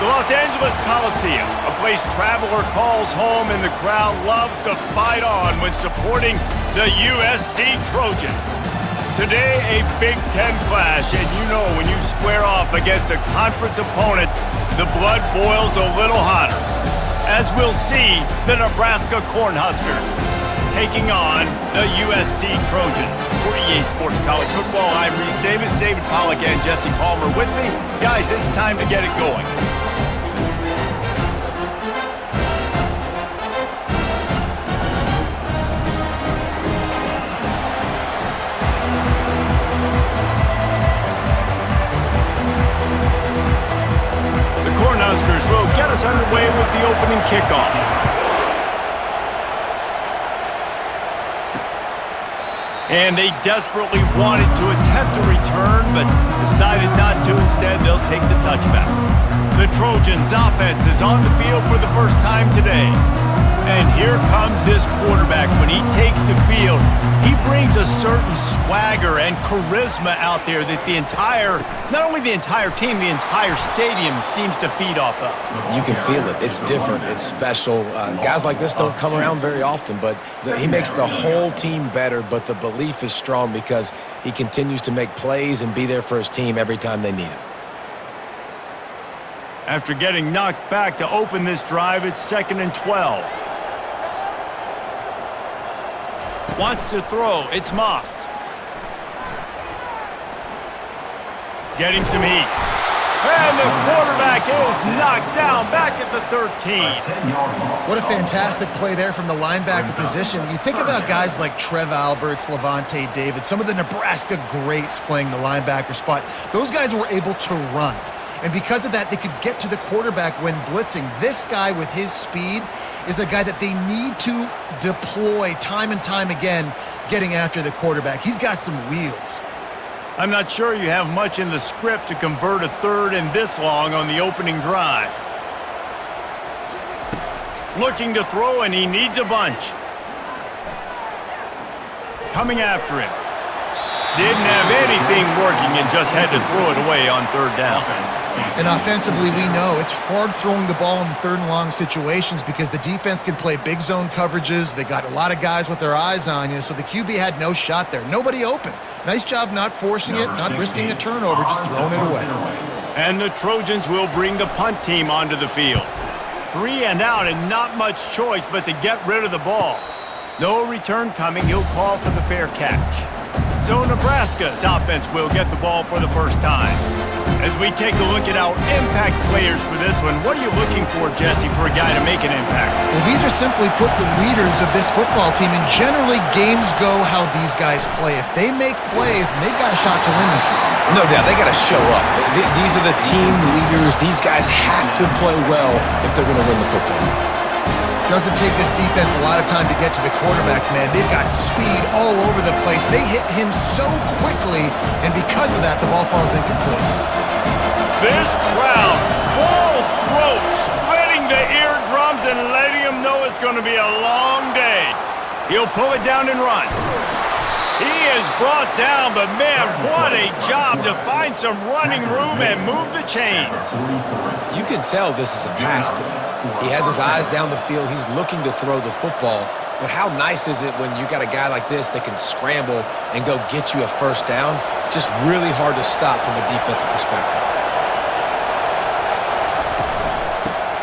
The Los Angeles Coliseum, a place traveler calls home and the crowd loves to fight on when supporting the USC Trojans. Today, a Big Ten clash, and you know when you square off against a conference opponent, the blood boils a little hotter. As we'll see, the Nebraska Cornhuskers taking on the USC Trojans. For EA Sports College Football, I'm Reese Davis, David Pollack, and Jesse Palmer with me. Guys, it's time to get it going. Cornhuskers will get us underway with the opening kickoff. And they desperately wanted to attempt a return, but decided not to. Instead, they'll take the touchback. The Trojans' offense is on the field for the first time today. And here comes this quarterback. When he takes the field, he brings a certain swagger and charisma out there that not only the entire team, the entire stadium seems to feed off of. You can feel it. It's different. It's special. Guys like this don't come around very often, but he makes the whole team better, but the belief is strong because he continues to make plays and be there for his team every time they need him. After getting knocked back to open this drive, it's 2nd and 12. Wants to throw. It's Moss. Getting some heat. And the quarterback is knocked down back at the 13. What a fantastic play there from the linebacker position. You think about guys like Trev Alberts, Levante David, some of the Nebraska greats playing the linebacker spot. Those guys were able to run. And because of that, they could get to the quarterback when blitzing. This guy with his speed is a guy that they need to deploy time and time again getting after the quarterback. He's got some wheels. I'm not sure you have much in the script to convert a third and this long on the opening drive. Looking to throw, and he needs a bunch. Coming after him. Didn't have anything working and just had to throw it away on 3rd down. And offensively, we know it's hard throwing the ball in 3rd and long situations because the defense can play big zone coverages. They got a lot of guys with their eyes on you, so the QB had no shot there. Nobody open. Nice job not forcing it, not risking a turnover, just throwing it away. And the Trojans will bring the punt team onto the field. 3 and out and not much choice but to get rid of the ball. No return coming. He'll call for the fair catch. So Nebraska's offense will get the ball for the first time. As we take a look at our impact players for this one, what are you looking for, Jesse, for a guy to make an impact? Well, these are simply put the leaders of this football team, and generally games go how these guys play. If they make plays, then they've got a shot to win this one. No doubt, they got to show up. These are the team leaders. These guys have to play well if they're going to win the football game. Doesn't take this defense a lot of time to get to the quarterback, man. They've got speed all over the place. They hit him so quickly, and because of that, the ball falls incomplete. This crowd, full throat, splitting the eardrums and letting them know it's going to be a long day. He'll pull it down and run. He is brought down, but man, what a job to find some running room and move the chains. You can tell this is a pass play. He has his eyes down the field. He's looking to throw the football. But how nice is it when you got a guy like this that can scramble and go get you a 1st down? It's just really hard to stop from a defensive perspective.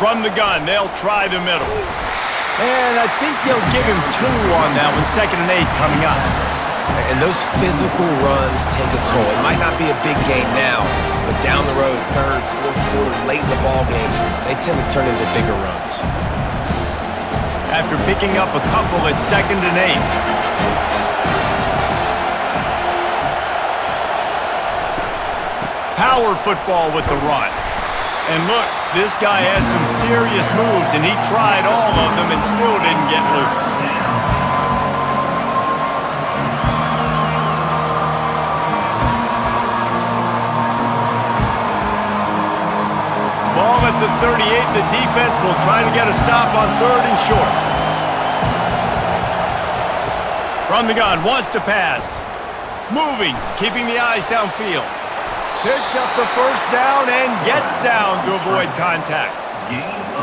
From the gun, they'll try the middle. And I think they'll give him 2 on that one. 2nd and 8 coming up. And those physical runs take a toll. It might not be a big game now, but down the road, 3rd, 4th quarter, late in the ball games, they tend to turn into bigger runs. After picking up a couple, it's 2nd and 8. Power football with the run. And look, this guy has some serious moves, and he tried all of them and still didn't get loose. Ball at the 38. The defense will try to get a stop on 3rd and short. From the gun, wants to pass. Moving, keeping the eyes downfield. Picks up the first down and gets down to avoid contact.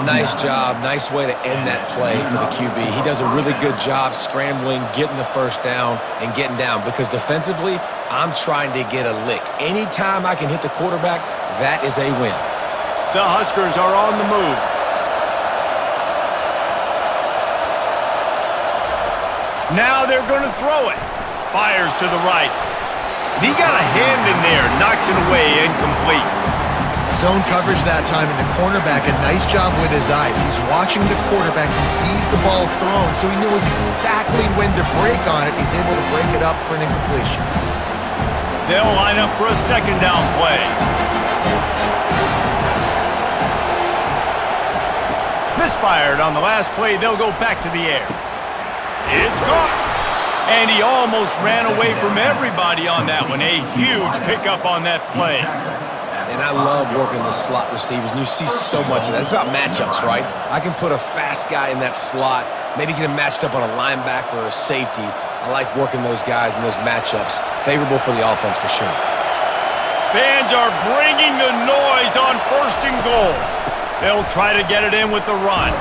Nice job. Nice way to end that play for the QB. He does a really good job scrambling, getting the first down, and getting down. Because defensively, I'm trying to get a lick. Anytime I can hit the quarterback, that is a win. The Huskers are on the move. Now they're going to throw it. Fires to the right. He got a hand in there, knocks it away, incomplete. Zone coverage that time, and the cornerback, a nice job with his eyes. He's watching the quarterback. He sees the ball thrown, so he knows exactly when to break on it. He's able to break it up for an incompletion. They'll line up for a second down play. Misfired on the last play. They'll go back to the air. It's caught. And he almost ran away from everybody on that one. A huge pickup on that play. And I love working the slot receivers, and you see so much of that. It's about matchups, right? I can put a fast guy in that slot, maybe get him matched up on a linebacker or a safety. I like working those guys in those matchups. Favorable for the offense for sure. Fans are bringing the noise on 1st and goal. They'll try to get it in with the run.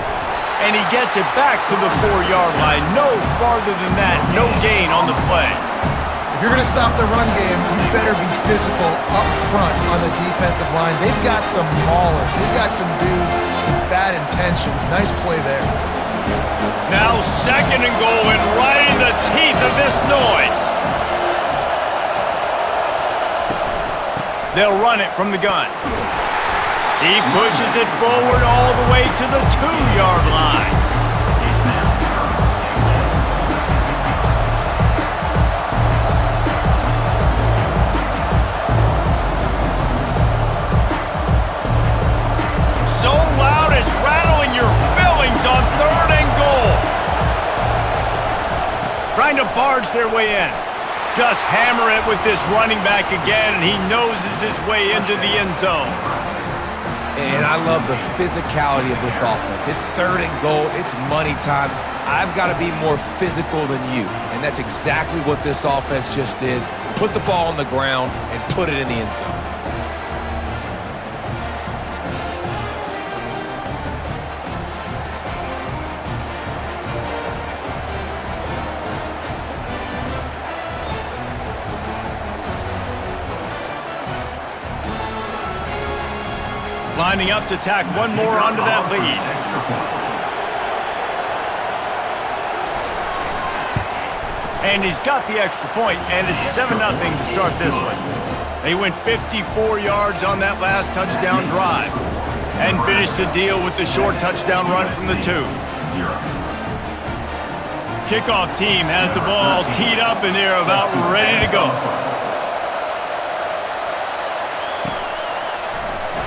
And he gets it back to the 4-yard line. No farther than that. No gain on the play. If you're going to stop the run game, you better be physical up front on the defensive line. They've got some maulers. They've got some dudes with bad intentions. Nice play there. Now 2nd and goal, and right in the teeth of this noise. They'll run it from the gun. He pushes it forward all the way to the 2-yard line. So loud it's rattling your fillings on 3rd and goal. Trying to barge their way in. Just hammer it with this running back again, and he noses his way into the end zone. And I love the physicality of this offense. It's 3rd and goal. It's money time. I've got to be more physical than you. And that's exactly what this offense just did. Put the ball on the ground and put it in the end zone. Lining up to tack one more onto that lead. And he's got the extra point, and it's 7-0 to start this one. They went 54 yards on that last touchdown drive and finished the deal with the short touchdown run from the 2. Kickoff team has the ball teed up, and they're about ready to go.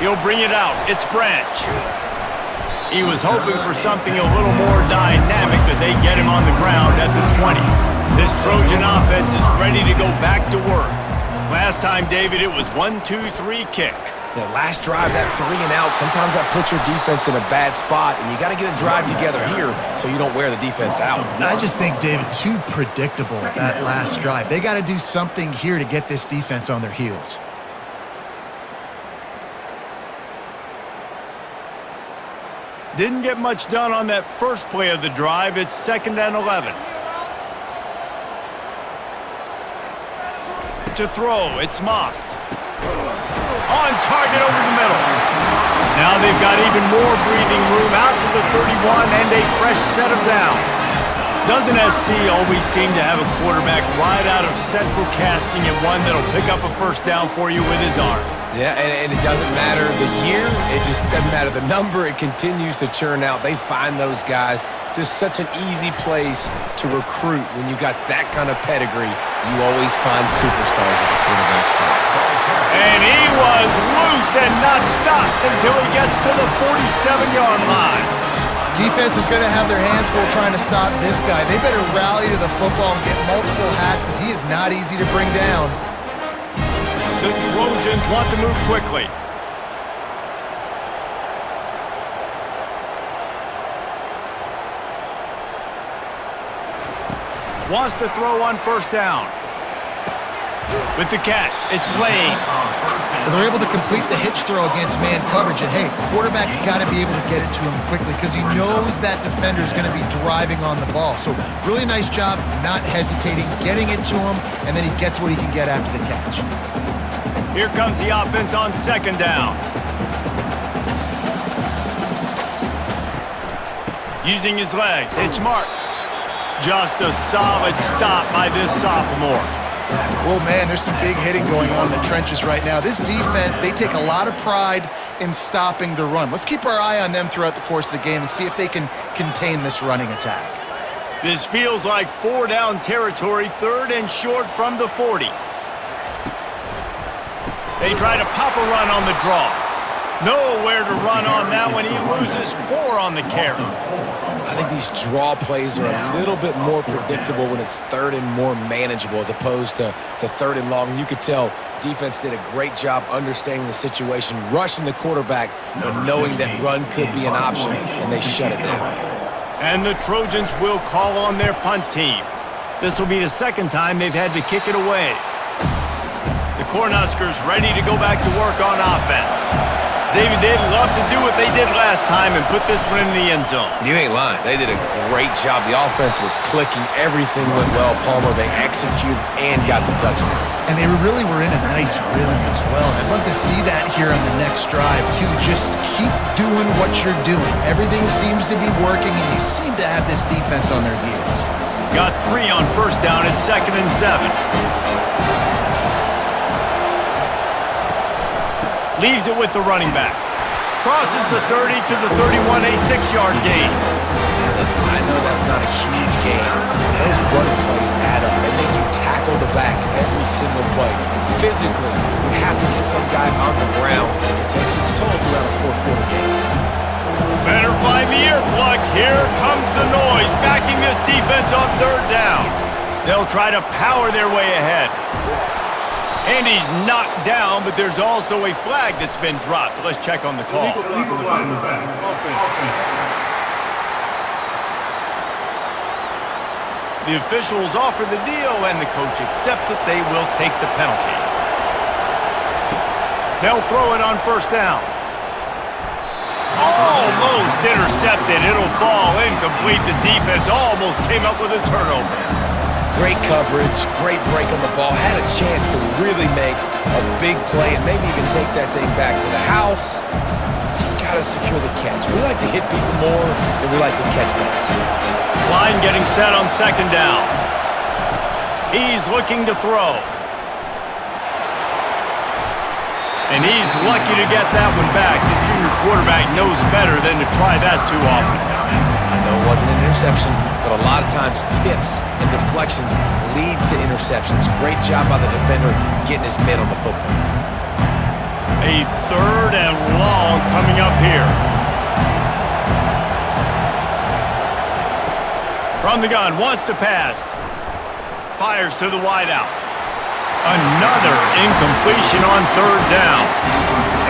He'll bring it out. It's Branch. He was hoping for something a little more dynamic, but they get him on the ground at the 20. This Trojan offense is ready to go back to work. Last time, David, it was 1-2-3 kick. The last drive, that 3 and out, sometimes that puts your defense in a bad spot, and you got to get a drive together here so you don't wear the defense out. I just think, David, too predictable, that last drive. They got to do something here to get this defense on their heels. Didn't get much done on that first play of the drive. It's 2nd and 11. To throw, it's Moss. On target over the middle. Now they've got even more breathing room out to the 31 and a fresh set of downs. Doesn't SC always seem to have a quarterback right out of central casting and one that'll pick up a first down for you with his arm? Yeah, and it doesn't matter the year. It just doesn't matter the number. It continues to churn out. They find those guys. Just such an easy place to recruit when you got that kind of pedigree. You always find superstars at the quarterback spot. And he was loose and not stopped until he gets to the 47-yard line. Defense is going to have their hands full trying to stop this guy. They better rally to the football and get multiple hats because he is not easy to bring down. The Trojans want to move quickly. Wants to throw on 1st down. With the catch, it's Lane. Well, they're able to complete the hitch throw against man coverage, and hey, quarterback's got to be able to get it to him quickly because he knows that defender is going to be driving on the ball. So really nice job not hesitating, getting it to him, and then he gets what he can get after the catch. Here comes the offense on second down. Using his legs, it's Marks. Just a solid stop by this sophomore. Well, man, there's some big hitting going on in the trenches right now. This defense, they take a lot of pride in stopping the run. Let's keep our eye on them throughout the course of the game and see if they can contain this running attack. This feels like 4-down territory, 3rd and short from the 40. They try to pop a run on the draw. Nowhere to run on that one. He loses 4 on the carry. I think these draw plays are a little bit more predictable when it's 3rd and more manageable as opposed to 3rd and long. You could tell defense did a great job understanding the situation, rushing the quarterback, but knowing that run could be an option, and they shut it down. And the Trojans will call on their punt team. This will be the 2nd time they've had to kick it away. The Cornhuskers ready to go back to work on offense. David, they'd love to do what they did last time and put this one in the end zone. You ain't lying. They did a great job. The offense was clicking. Everything went well, Palmer. They executed and got the touchdown. And they really were in a nice rhythm as well. I'd love to see that here on the next drive, too. Just keep doing what you're doing. Everything seems to be working, and you seem to have this defense on their heels. Got 3 on 1st down at 2nd and 7. Leaves it with the running back. Crosses the 30 to the 31, a 6-yard gain. Listen, I know that's not a huge gain, but those running plays add up. They make you tackle the back every single play. Physically, you have to get some guy on the ground. It takes its toll throughout a 4th quarter game. Better find the earplugs. Here comes the noise, backing this defense on 3rd down. They'll try to power their way ahead. And he's knocked down, but there's also a flag that's been dropped. Let's check on the call. Illegal flag in the back. Offense. The officials offer the deal, and the coach accepts it. They will take the penalty. They'll throw it on 1st down. Almost intercepted. It'll fall incomplete. The defense almost came up with a turnover. Great coverage, great break on the ball. Had a chance to really make a big play and maybe even take that thing back to the house. So you got to secure the catch. We like to hit people more than we like to catch balls. Line getting set on 2nd down. He's looking to throw. And he's lucky to get that one back. His junior quarterback knows better than to try that too often. I know it wasn't an interception, but a lot of times tips and deflections leads to interceptions. Great job by the defender getting his mitt on the football. A 3rd and long coming up here. From the gun, wants to pass. Fires to the wideout. Another incompletion on 3rd down.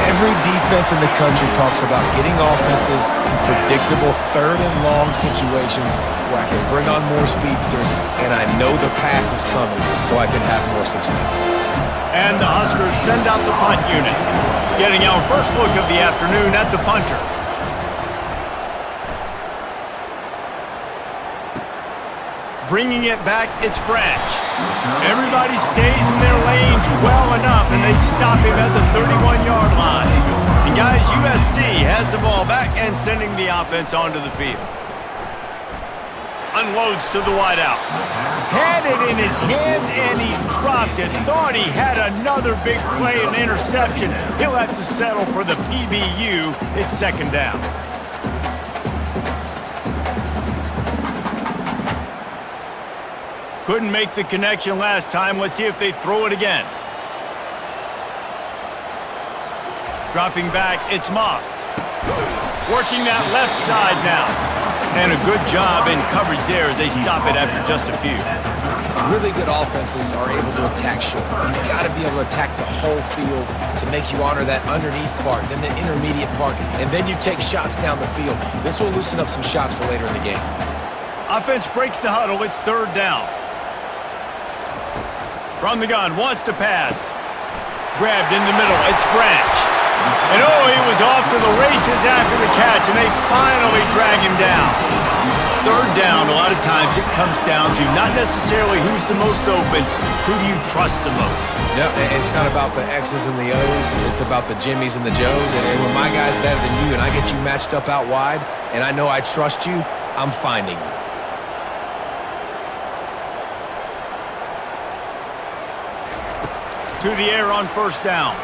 Every defense in the country talks about getting offenses in predictable 3rd and long situations where I can bring on more speedsters and I know the pass is coming so I can have more success. And the Huskers send out the punt unit. Getting our first look of the afternoon at the punter. Bringing it back, it's Branch. Everybody stays in their lanes well enough, and they stop him at the 31-yard line. And guys, USC has the ball back and sending the offense onto the field. Unloads to the wideout. Had it in his hands, and he dropped it. Thought he had another big play and interception. He'll have to settle for the PBU. It's 2nd down. Couldn't make the connection last time. Let's see if they throw it again. Dropping back, it's Moss. Working that left side now. And a good job in coverage there as they stop it after just a few. Really good offenses are able to attack short. You've got to be able to attack the whole field to make you honor that underneath part, then the intermediate part, and then you take shots down the field. This will loosen up some shots for later in the game. Offense breaks the huddle. It's 3rd down. From the gun, wants to pass. Grabbed in the middle, it's Branch. And oh, he was off to the races after the catch, and they finally drag him down. Third down, a lot of times it comes down to not necessarily who's the most open, who do you trust the most? Yep, it's not about the X's and the O's. It's about the Jimmys and the Joes. And when my guy's better than you and I get you matched up out wide, and I know I trust you, I'm finding you. To the air on first down.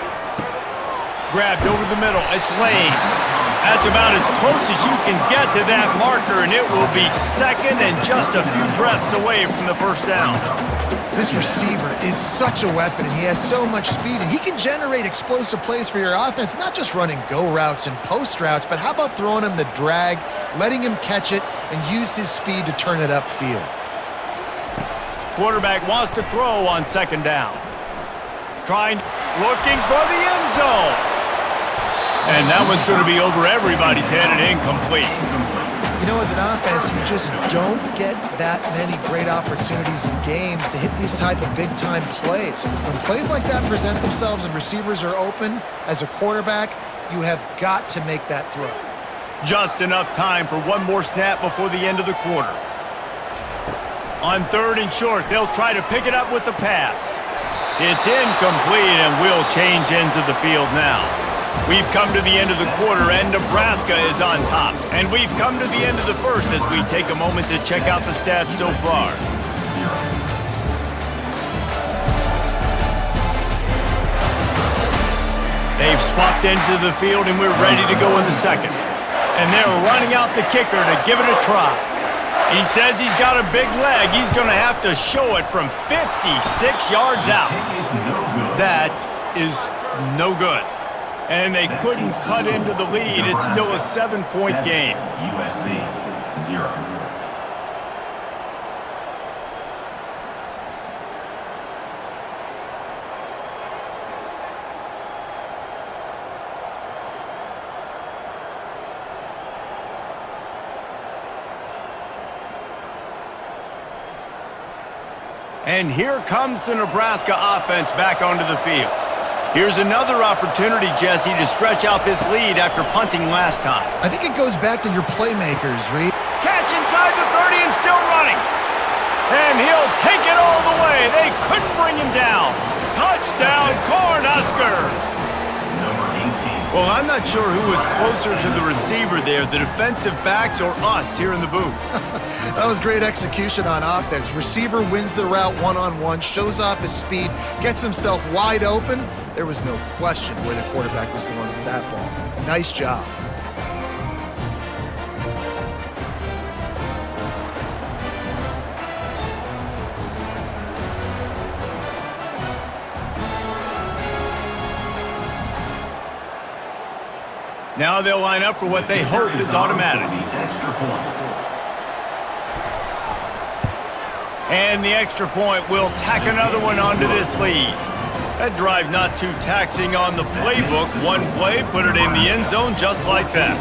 Grabbed over the middle. It's Lane. That's about as close as you can get to that marker, and it will be second and just a few breaths away from the first down. This receiver is such a weapon, and he has so much speed, and he can generate explosive plays for your offense, not just running go routes and post routes, but how about throwing him the drag, letting him catch it, and use his speed to turn it upfield. Quarterback wants to throw on second down. Looking for the end zone. And that one's going to be over everybody's head and incomplete. You know, as an offense, you just don't get that many great opportunities in games to hit these type of big-time plays. When plays like that present themselves and receivers are open, as a quarterback, you have got to make that throw. Just enough time for one more snap before the end of the quarter. On third and short, they'll try to pick it up with the pass. It's incomplete, and we'll change ends of the field now. We've come to the end of the quarter, and Nebraska is on top. And we've come to the end of the first as we take a moment to check out the stats so far. They've swapped ends of the field, and we're ready to go in the second. And they're running out the kicker to give it a try. He says he's got a big leg. He's going to have to show it from 56 yards out. That is no good. And they couldn't cut into the lead. It's still a 7-point game. USC 0. And here comes the Nebraska offense back onto the field. Here's another opportunity, Jesse, to stretch out this lead after punting last time. I think it goes back to your playmakers, Reed. Catch inside the 30 and still running. And he'll take it all the way. They couldn't bring him down. Touchdown, Cornhuskers. Number 18. Well, I'm not sure who was closer to the receiver there, the defensive backs or us here in the booth. That was great execution on offense. Receiver wins the route one-on-one, shows off his speed, gets himself wide open. There was no question where the quarterback was going with that ball. Nice job. Now they'll line up for what they hope is automatic. Extra point. And the extra point will tack another one onto this lead. That drive not too taxing on the playbook. One play, put it in the end zone just like that.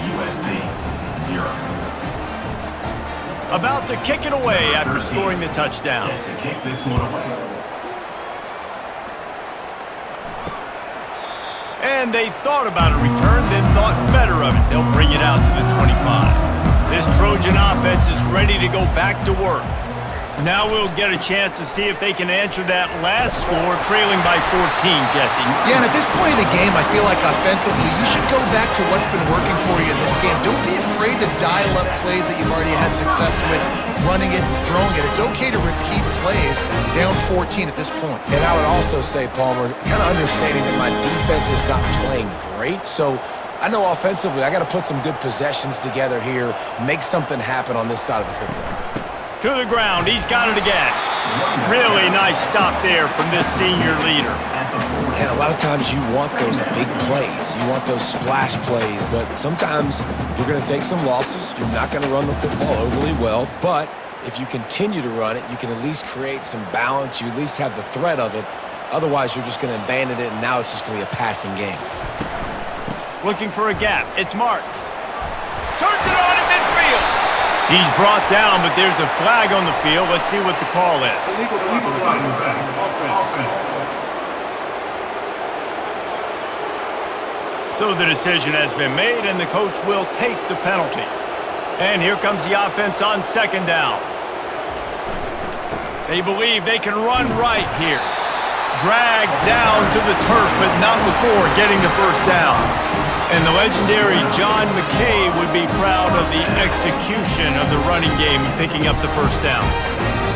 USC 0. About to kick it away after scoring the touchdown. Set to kick this one away. And they thought about a return, then thought better of it. They'll bring it out to the 25. This Trojan offense is ready to go back to work. Now we'll get a chance to see if they can answer that last score, trailing by 14, Jesse. Yeah, and at this point in the game, I feel like offensively, you should go back to what's been working for you in this game. Don't be afraid to dial up plays that you've already had success with, running it and throwing it. It's okay to repeat plays down 14 at this point. And I would also say, Palmer, kind of understanding that my defense is not playing great, so I know offensively I got to put some good possessions together here, make something happen on this side of the football. To the ground, he's got it again. Really nice stop there from this senior leader. And a lot of times you want those big plays. You want those splash plays, but sometimes you're going to take some losses. You're not going to run the football overly well, but if you continue to run it, you can at least create some balance. You at least have the threat of it. Otherwise, you're just going to abandon it, and now it's just going to be a passing game. Looking for a gap. It's Marks. Turns it on in midfield. He's brought down, but there's a flag on the field. Let's see what the call is. Illegal flag. So the decision has been made, and the coach will take the penalty. And here comes the offense on second down. They believe they can run right here. Dragged down to the turf, but not before getting the first down. And the legendary John McKay would be proud of the execution of the running game and picking up the first down.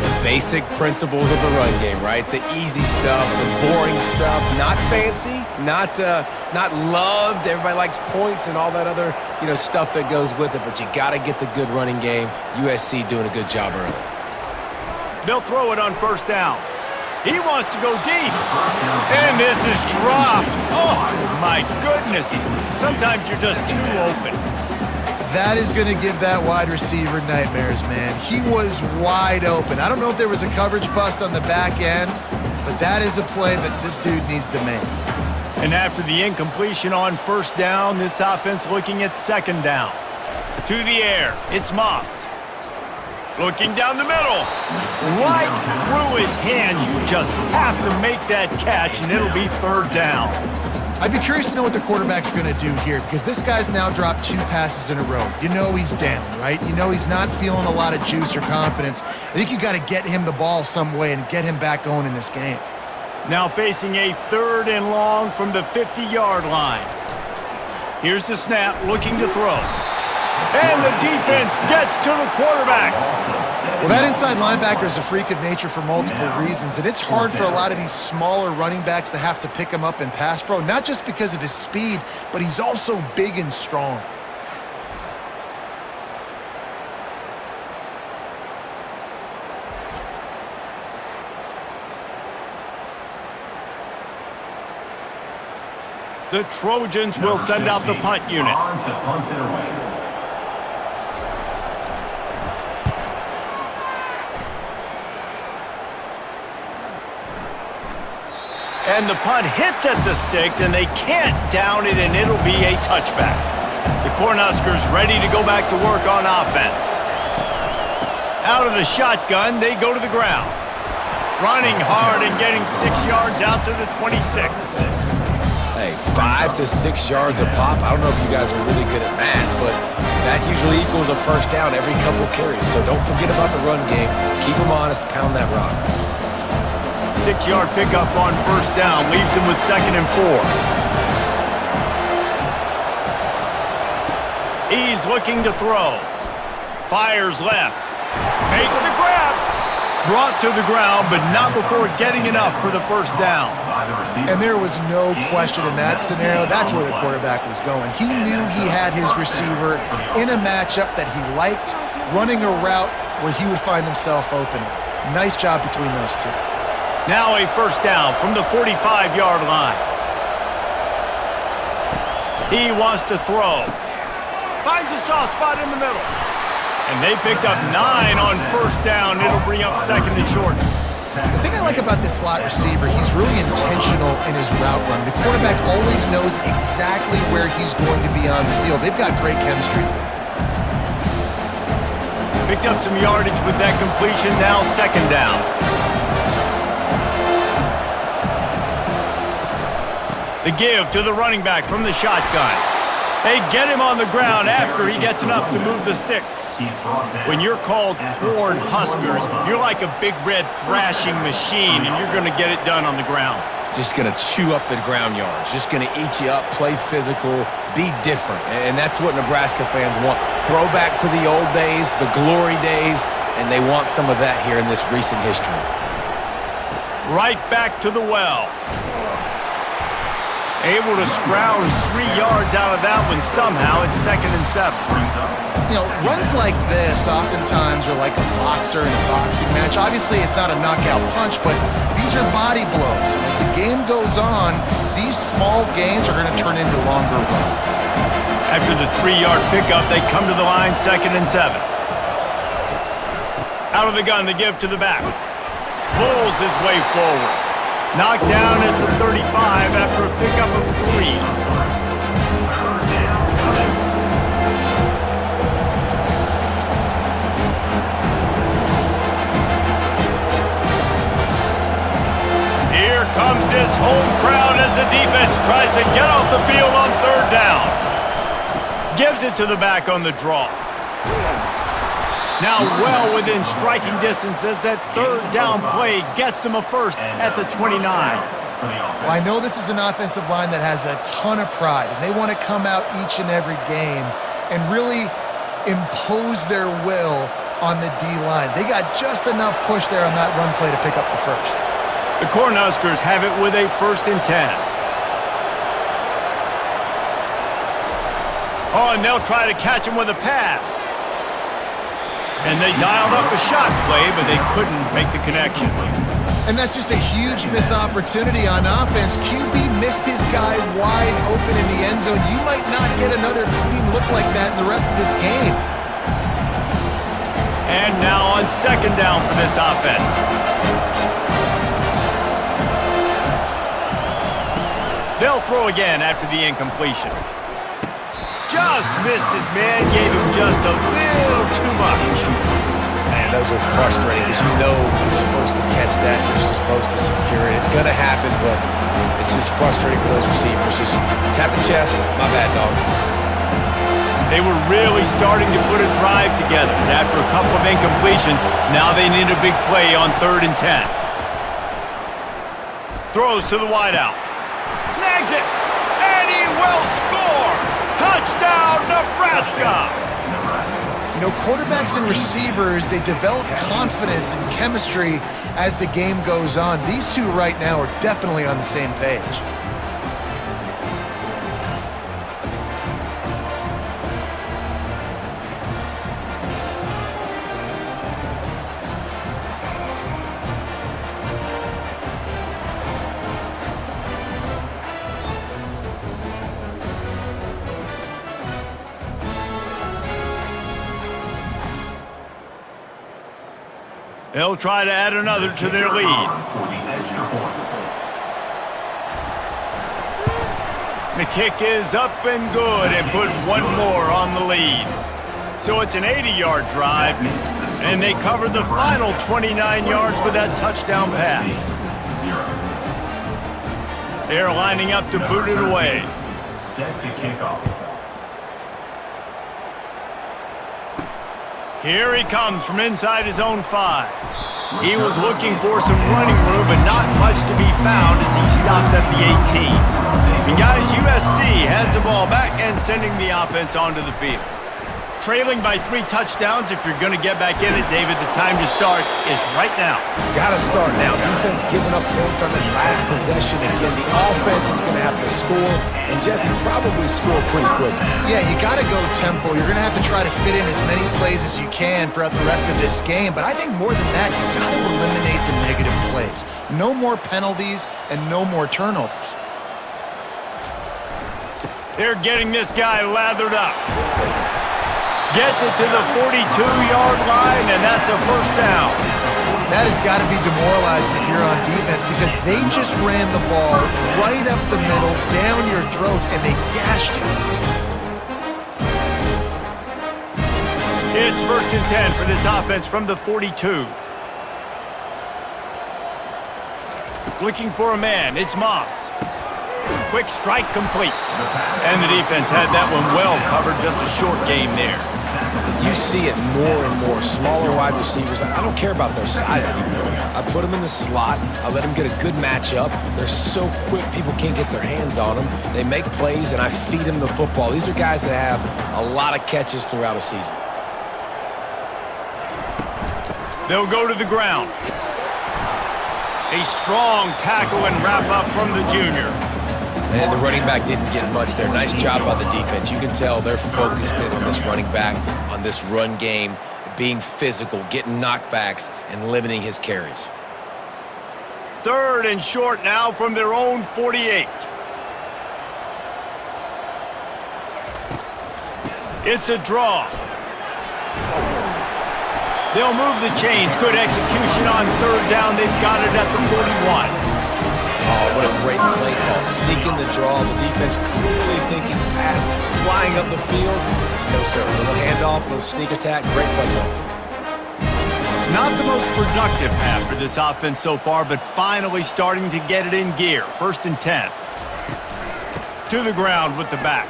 The basic principles of the run game, right? The easy stuff, the boring stuff, not fancy, not loved. Everybody likes points and all that other, stuff that goes with it, but you got to get the good running game. USC doing a good job early. They'll throw it on first down. He wants to go deep. And this is dropped. Oh, my goodness. Sometimes you're just too open. That is going to give that wide receiver nightmares, man. He was wide open. I don't know if there was a coverage bust on the back end, but that is a play that this dude needs to make. And after the incompletion on first down, this offense looking at second down. To the air, it's Moss. Looking down the middle. Right through his hands. You just have to make that catch, and it'll be third down. I'd be curious to know what the quarterback's going to do here, because this guy's now dropped 2 passes in a row. You know he's down, right? You know he's not feeling a lot of juice or confidence. I think you got to get him the ball some way and get him back going in this game. Now facing a 3rd and long from the 50-yard line. Here's the snap, looking to throw. And the defense gets to the quarterback. Well, that inside linebacker is a freak of nature for multiple reasons, and it's hard for a lot of these smaller running backs to have to pick him up in pass pro, not just because of his speed, but he's also big and strong. The Trojans will send out the punt unit. And the punt hits at the 6, and they can't down it, and it'll be a touchback. The Cornhuskers ready to go back to work on offense. Out of the shotgun, they go to the ground. Running hard and getting 6 yards out to the 26. Hey, 5 to 6 yards a pop. I don't know if you guys are really good at math, but that usually equals a first down every couple carries. So don't forget about the run game. Keep them honest, pound that rock. 6-yard pickup on first down leaves him with 2nd and 4. He's looking to throw. Fires left. Makes the grab. Brought to the ground, but not before getting enough for the first down. And there was no question in that scenario. That's where the quarterback was going. He knew he had his receiver in a matchup that he liked, running a route where he would find himself open. Nice job between those two. Now a first down from the 45-yard line. He wants to throw. Finds a soft spot in the middle. And they picked up 9 on first down. It'll bring up 2nd and short. The thing I like about this slot receiver, he's really intentional in his route run. The quarterback always knows exactly where he's going to be on the field. They've got great chemistry. Picked up some yardage with that completion. Now 2nd down. The give to the running back from the shotgun. They get him on the ground after he gets enough to move the sticks. When you're called Corn Huskers, you're like a big red thrashing machine, and you're going to get it done on the ground. Just going to chew up the ground yards. Just going to eat you up, play physical, be different. And that's what Nebraska fans want. Throw back to the old days, the glory days, and they want some of that here in this recent history. Right back to the well. Able to scrounge 3 yards out of that one somehow. It's 2nd and 7. Runs like this oftentimes are like a boxer in a boxing match. Obviously, it's not a knockout punch, but these are body blows. And as the game goes on, these small gains are going to turn into longer runs. After the 3-yard pickup, they come to the line, 2nd and 7. Out of the gun to give to the back. Pulls his way forward. Knocked down at the 35 after a pickup of 3. Here Here comes this home crowd as the defense tries to get off the field on third down. Gives it to the back on the draw. Now well within striking distance as that third down play gets them a first at the 29. Well, I know this is an offensive line that has a ton of pride, and they want to come out each and every game and really impose their will on the D-line. They got just enough push there on that run play to pick up the first. The Cornhuskers have it with a 1st and 10. Oh, and they'll try to catch him with a pass. And they dialed up a shot play, but they couldn't make the connection. And that's just a huge missed opportunity on offense. QB missed his guy wide open in the end zone. You might not get another clean look like that in the rest of this game. And now on 2nd down for this offense. They'll throw again after the incompletion. Just missed his man, gave him just a little too much. Man, those are frustrating because you know you're supposed to catch that, you're supposed to secure it. It's going to happen, but it's just frustrating for those receivers. Just tap the chest. My bad, dog. They were really starting to put a drive together. After a couple of incompletions, now they need a big play on 3rd and 10. Throws to the wideout. Snags it, and he will score! Touchdown, Nebraska! You know, quarterbacks and receivers, they develop confidence and chemistry as the game goes on. These two right now are definitely on the same page. They'll try to add another to their lead. The kick is up and good and put one more on the lead. So it's an 80-yard drive, and they cover the final 29 yards with that touchdown pass. They're lining up to boot it away. Set to kick off. Here he comes from inside his own 5. He was looking for some running room, but not much to be found as he stopped at the 18. And guys, USC has the ball back and sending the offense onto the field. Trailing by 3 touchdowns. If you're going to get back in it, David, the time to start is right now. Got to start now. Defense giving up points on that last possession. Again, the offense is going to have to score, and Jesse probably score pretty quick. Yeah, you got to go tempo. You're going to have to try to fit in as many plays as you can throughout the rest of this game. But I think more than that, you got to eliminate the negative plays. No more penalties and no more turnovers. They're getting this guy lathered up. Gets it to the 42-yard line, and that's a 1st down. That has got to be demoralizing if you're on defense because they just ran the ball right up the middle, down your throats, and they gashed you. It's 1st and 10 for this offense from the 42. Looking for a man, it's Moss. Quick strike complete. And the defense had that one well covered, just a short game there. You see it more and more. Smaller wide receivers, I don't care about their size anymore. I put them in the slot. I let them get a good matchup. They're so quick, people can't get their hands on them. They make plays, and I feed them the football. These are guys that have a lot of catches throughout a season. They'll go to the ground. A strong tackle and wrap up from the junior. And the running back didn't get much there. Nice job by the defense. You can tell they're focused in on this running back, on this run game, being physical, getting knockbacks, and limiting his carries. 3rd and short now from their own 48. It's a draw. They'll move the chains. Good execution on 3rd down. They've got it at the 41. Oh, what a great play call. Sneaking the draw. The defense clearly thinking pass, flying up the field. No, sir. A little handoff, a little sneak attack. Great play call. Not the most productive half for this offense so far, but finally starting to get it in gear. 1st and 10. To the ground with the back.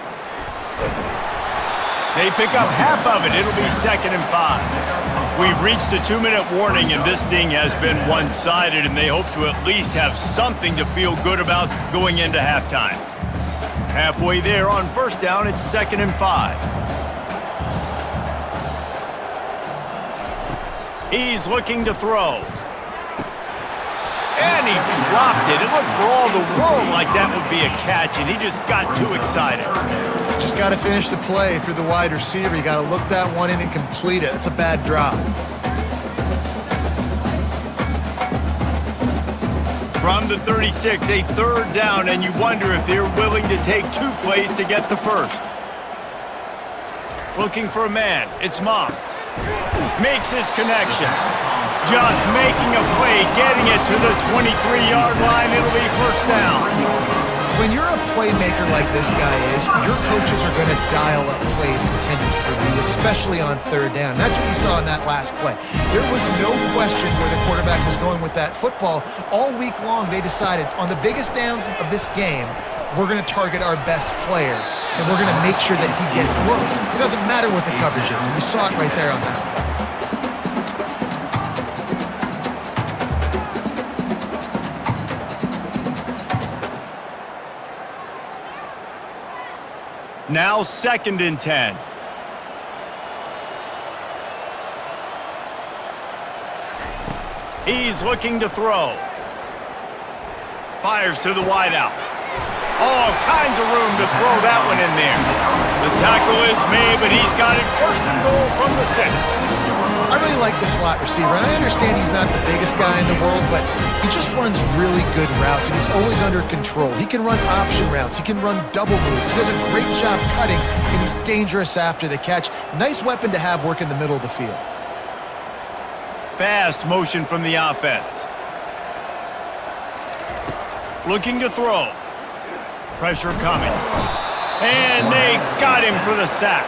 They pick up half of it. It'll be 2nd and 5. We've reached the 2-minute warning, and this thing has been one-sided, and they hope to at least have something to feel good about going into halftime. Halfway there on 1st down, it's 2nd and 5. He's looking to throw. And he dropped it. It looked for all the world like that would be a catch, and he just got too excited. Just got to finish the play through the wide receiver. You got to look that one in and complete it. It's a bad drop. From the 36, a 3rd down, and you wonder if they're willing to take 2 plays to get the first. Looking for a man. It's Moss. Makes his connection. Just making a play, getting it to the 23-yard line. It'll be 1st down. When you're a playmaker like this guy is, your coaches are going to dial up plays intended for you, especially on 3rd down. That's what you saw in that last play. There was no question where the quarterback was going with that football. All week long, they decided on the biggest downs of this game, we're going to target our best player, and we're going to make sure that he gets looks. It doesn't matter what the coverage is. You saw it right there on that play. Now 2nd and 10. He's looking to throw. Fires to the wideout. All kinds of room to throw that one in there. The tackle is made, but he's got it 1st and goal from the 6. I really like the slot receiver, and I understand he's not the biggest guy in the world, but he just runs really good routes, and he's always under control. He can run option routes. He can run double moves. He does a great job cutting, and he's dangerous after the catch. Nice weapon to have work in the middle of the field. Fast motion from the offense. Looking to throw. Pressure coming. And they got him for the sack.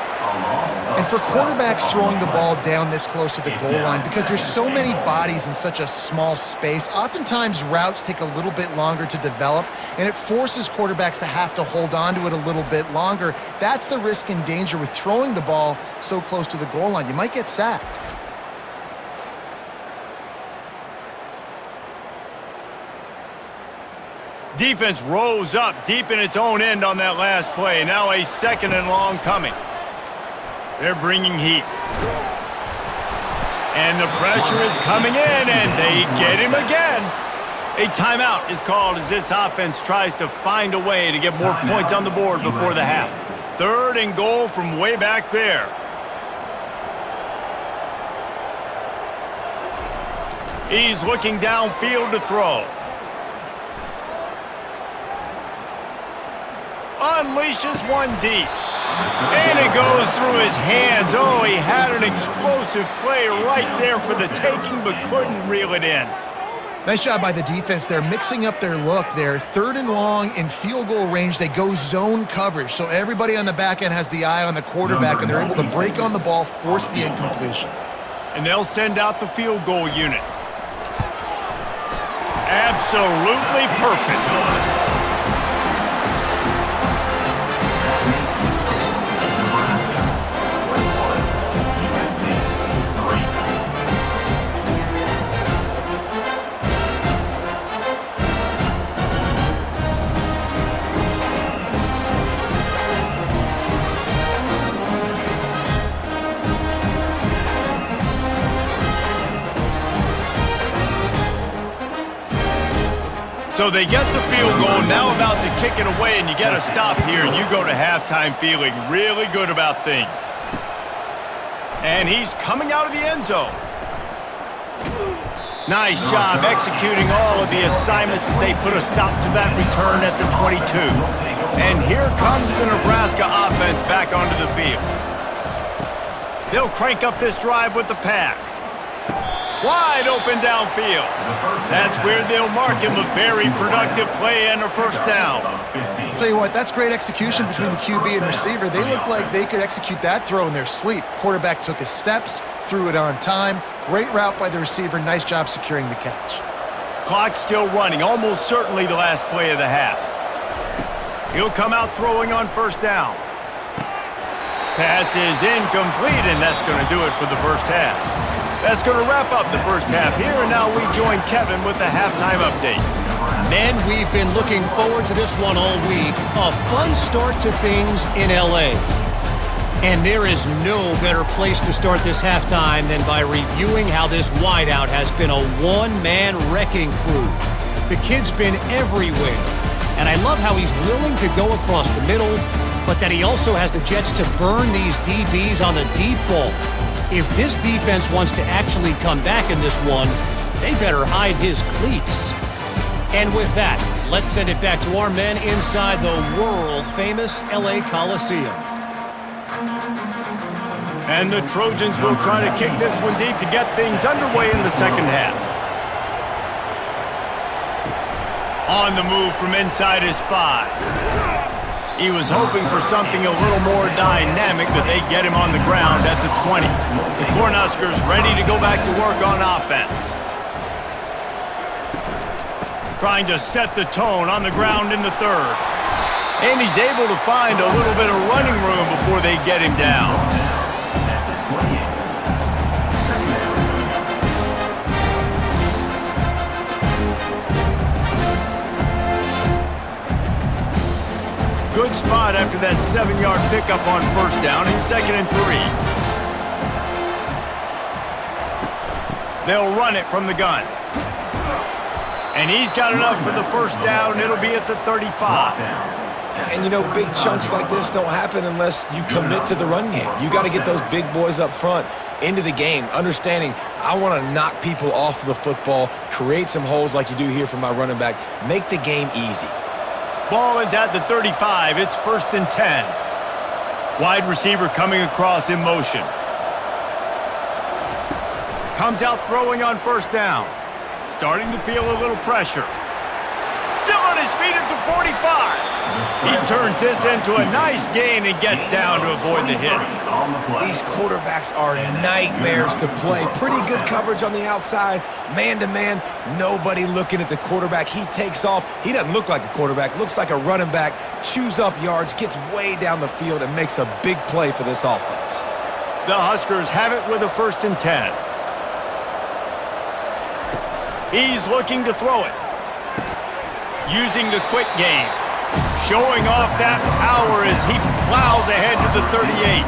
And for quarterbacks throwing the ball down this close to the goal line, because there's so many bodies in such a small space, oftentimes routes take a little bit longer to develop, and it forces quarterbacks to have to hold on to it a little bit longer. That's the risk and danger with throwing the ball so close to the goal line. You might get sacked. Defense rose up deep in its own end on that last play. Now a 2nd and long coming. They're bringing heat. And the pressure is coming in, and they get him again. A timeout is called as this offense tries to find a way to get more points on the board before the half. 3rd and goal from way back there. He's looking downfield to throw. Unleashes one deep. And it goes through his hands. Oh, he had an explosive play right there for the taking, but couldn't reel it in. Nice job by the defense. They're mixing up their look there. 3rd and long in field goal range. They go zone coverage. So everybody on the back end has the eye on the quarterback, and they're able to break on the ball, force the incompletion. And they'll send out the field goal unit. Absolutely perfect. So they get the field goal, now about to kick it away, and you get a stop here, and you go to halftime feeling really good about things. And he's coming out of the end zone. Nice job executing all of the assignments as they put a stop to that return at the 22. And here comes the Nebraska offense back onto the field. They'll crank up this drive with the pass. Wide open downfield. That's where they'll mark him a very productive play and a first down. I'll tell you what, that's great execution between the QB and receiver. They look like they could execute that throw in their sleep. Quarterback took his steps, threw it on time. Great route by the receiver. Nice job securing the catch. Clock still running, almost certainly the last play of the half. He'll come out throwing on first down. Pass is incomplete, and that's going to do it for the first half. That's going to wrap up the first half here, and now we join Kevin with the halftime update. Men, we've been looking forward to this one all week. A fun start to things in L.A. And there is no better place to start this halftime than by reviewing how this wideout has been a one-man wrecking crew. The kid's been everywhere, and I love how he's willing to go across the middle, but that he also has the Jets to burn these DBs on the deep ball. If this defense wants to actually come back in this one, they better hide his cleats. And with that, let's send it back to our men inside the world-famous L.A. Coliseum. And the Trojans will try to kick this one deep to get things underway in the second half. On the move from inside his 5. He was hoping for something a little more dynamic, but they get him on the ground at the 20. The Cornhuskers ready to go back to work on offense. Trying to set the tone on the ground in the third. And he's able to find a little bit of running room before they get him down. Good spot after that 7-yard pickup on first down and 2nd and 3. They'll run it from the gun. And he's got enough for the first down. It'll be at the 35. And, you know, big chunks like this don't happen unless you commit to the run game. You got to get those big boys up front into the game, understanding I want to knock people off the football, create some holes like you do here for my running back, make the game easy. Ball is at the 35. It's 1st and 10. Wide receiver coming across in motion. Comes out throwing on first down. Starting to feel a little pressure. Still on his feet at the 45. He turns this into a nice gain and gets down to avoid the hit. These quarterbacks are nightmares to play. Pretty good coverage on the outside. Man-to-man, nobody looking at the quarterback. He takes off. He doesn't look like a quarterback. Looks like a running back. Chews up yards, gets way down the field, and makes a big play for this offense. The Huskers have it with a 1st and 10. He's looking to throw it. Using the quick game. Showing off that power as he plows ahead to the 38.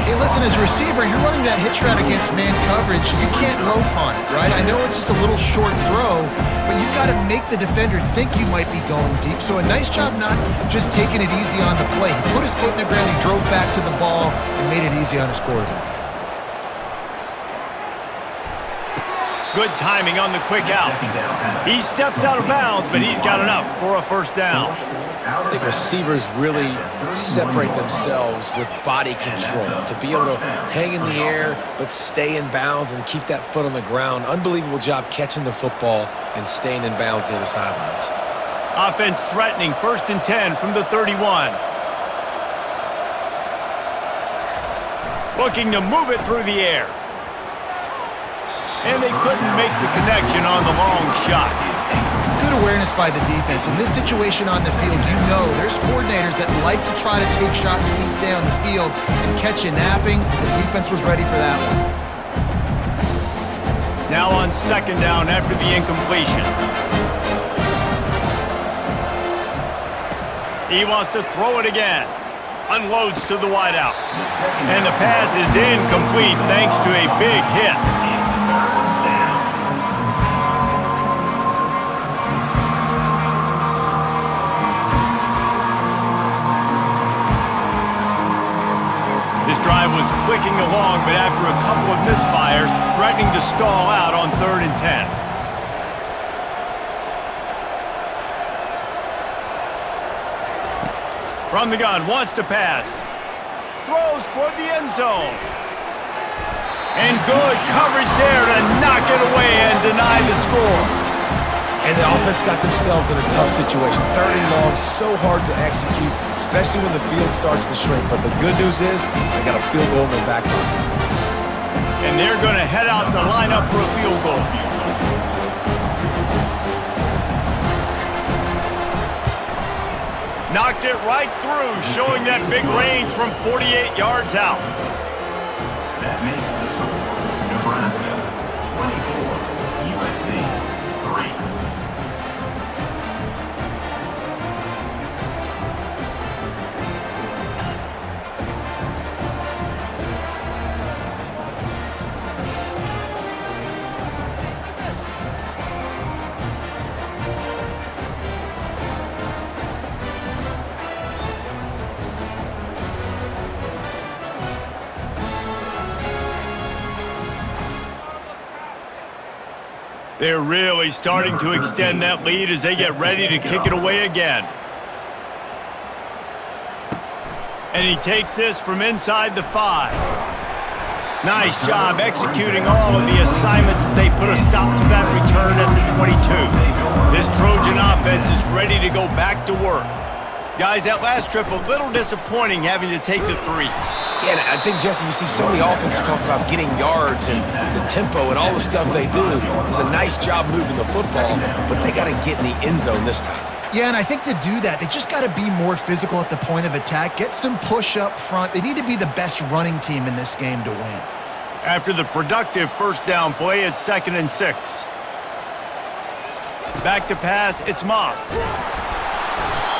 Hey, listen, as a receiver, you're running that hitch route against man coverage. You can't loaf on it, right? I know it's just a little short throw, but you've got to make the defender think you might be going deep. So a nice job not just taking it easy on the play. He put his foot in the ground, he drove back to the ball, and made it easy on his quarterback. Good timing on the quick out. He steps out of bounds, but he's got enough for a first down. I think receivers really separate themselves with body control to be able to hang in the air but stay in bounds and keep that foot on the ground. Unbelievable job catching the football and staying in bounds near the sidelines. Offense threatening, 1st and 10 from the 31. Looking to move it through the air. And they couldn't make the connection on the long shot. Good awareness by the defense. In this situation on the field, you know there's coordinators that like to try to take shots deep down the field and catch you napping. The defense was ready for that one. Now on 2nd down after the incompletion. He wants to throw it again. Unloads to the wideout. And the pass is incomplete thanks to a big hit. This drive was clicking along, but after a couple of misfires, threatening to stall out on 3rd and 10. From the gun, wants to pass. Throws toward the end zone. And good coverage there to knock it away and deny the score. And the offense got themselves in a tough situation. 3rd and long, so hard to execute, especially when the field starts to shrink. But the good news is they got a field goal in their back pocket. And they're going to head out to line up for a field goal. Knocked it right through, showing that big range from 48 yards out. That makes the score Nebraska 24, USC 3. They're really starting to extend that lead as they get ready to kick it away again. And he takes this from inside the 5. Nice job executing all of the assignments as they put a stop to that return at the 22. This Trojan offense is ready to go back to work. Guys, that last trip a little disappointing having to take the 3. Yeah, and I think, Jesse, you see so many offenses talk about getting yards and the tempo and all the stuff they do. It was a nice job moving the football, but they got to get in the end zone this time. Yeah, and I think to do that, they just got to be more physical at the point of attack, get some push up front. They need to be the best running team in this game to win. After the productive first down play, it's 2nd and 6. Back to pass, it's Moss.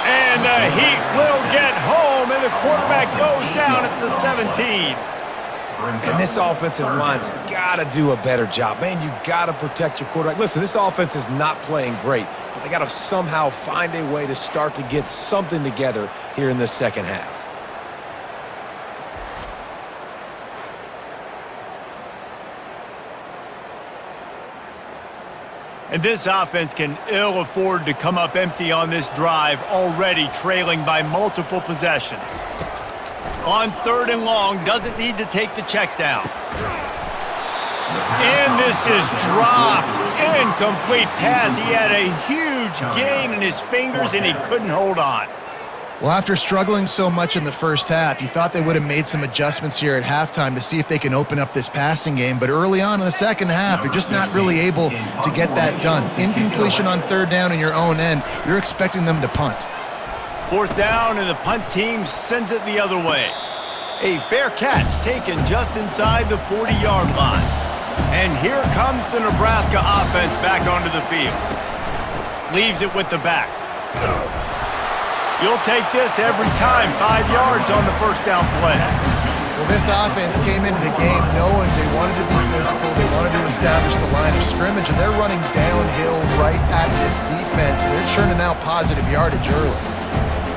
And the Heat will get home, and the quarterback goes down at the 17. And this offensive line's got to do a better job. Man, you got to protect your quarterback. Listen, this offense is not playing great, but they got to somehow find a way to start to get something together here in the second half. And this offense can ill afford to come up empty on this drive, already trailing by multiple possessions. On 3rd and long, doesn't need to take the check down. And this is dropped. Incomplete pass. He had a huge gain in his fingers, and he couldn't hold on. Well, after struggling so much in the first half, you thought they would have made some adjustments here at halftime to see if they can open up this passing game. But early on in the second half, they're just not really able to get that done. Incompletion on 3rd down in your own end, you're expecting them to punt. 4th down, and the punt team sends it the other way. A fair catch taken just inside the 40-yard line. And here comes the Nebraska offense back onto the field. Leaves it with the back. You'll take this every time. 5 yards on the first down play. Well, this offense came into the game knowing they wanted to be physical, they wanted to establish the line of scrimmage, and they're running downhill right at this defense, and they're churning out positive yardage early.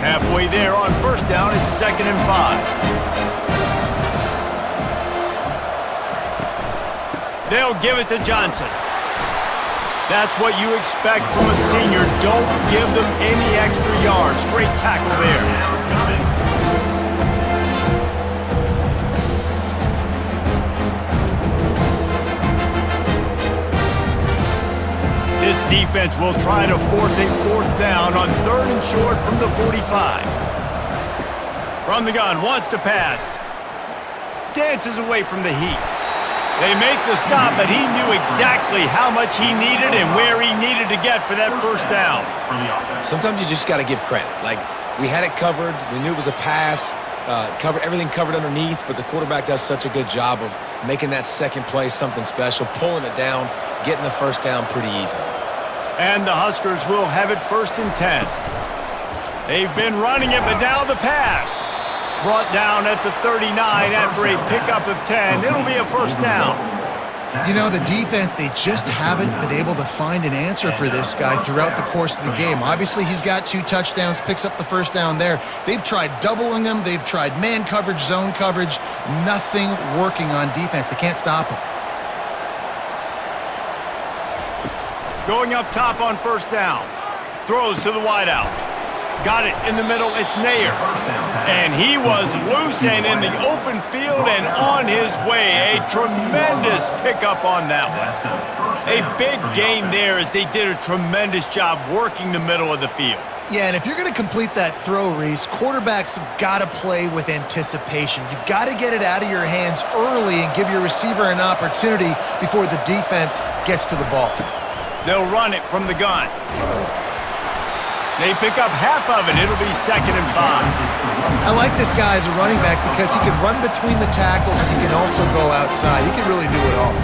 Halfway there on first down, it's 2nd and 5. They'll give it to Johnson. That's what you expect from a senior. Don't give them any extra yards. Great tackle there. This defense will try to force a 4th down on 3rd and short from the 45. From the gun, wants to pass. Dances away from the Heat. They make the stop, but he knew exactly how much he needed and where he needed to get for that first down. Sometimes you just got to give credit. Like, we had it covered. We knew it was a pass. Everything covered underneath, but the quarterback does such a good job of making that second play something special, pulling it down, getting the first down pretty easily. And the Huskers will have it 1st and 10. They've been running it, but now the pass. Brought down at the 39 after a pickup of 10. It'll be a first down. You know, the defense, they just haven't been able to find an answer for this guy throughout the course of the game. Obviously, he's got 2 touchdowns, picks up the first down there. They've tried doubling him. They've tried man coverage, zone coverage. Nothing working on defense. They can't stop him. Going up top on first down. Throws to the wideout. Got it in the middle. It's Nair. And he was loose and in the open field and on his way. A tremendous pickup on that one. A big gain there as they did a tremendous job working the middle of the field. Yeah, and if you're going to complete that throw, Reese, quarterbacks have got to play with anticipation. You've got to get it out of your hands early and give your receiver an opportunity before the defense gets to the ball. They'll run it from the gun. They pick up half of it. It'll be 2nd and 5. I like this guy as a running back because he can run between the tackles and he can also go outside. He can really do it all.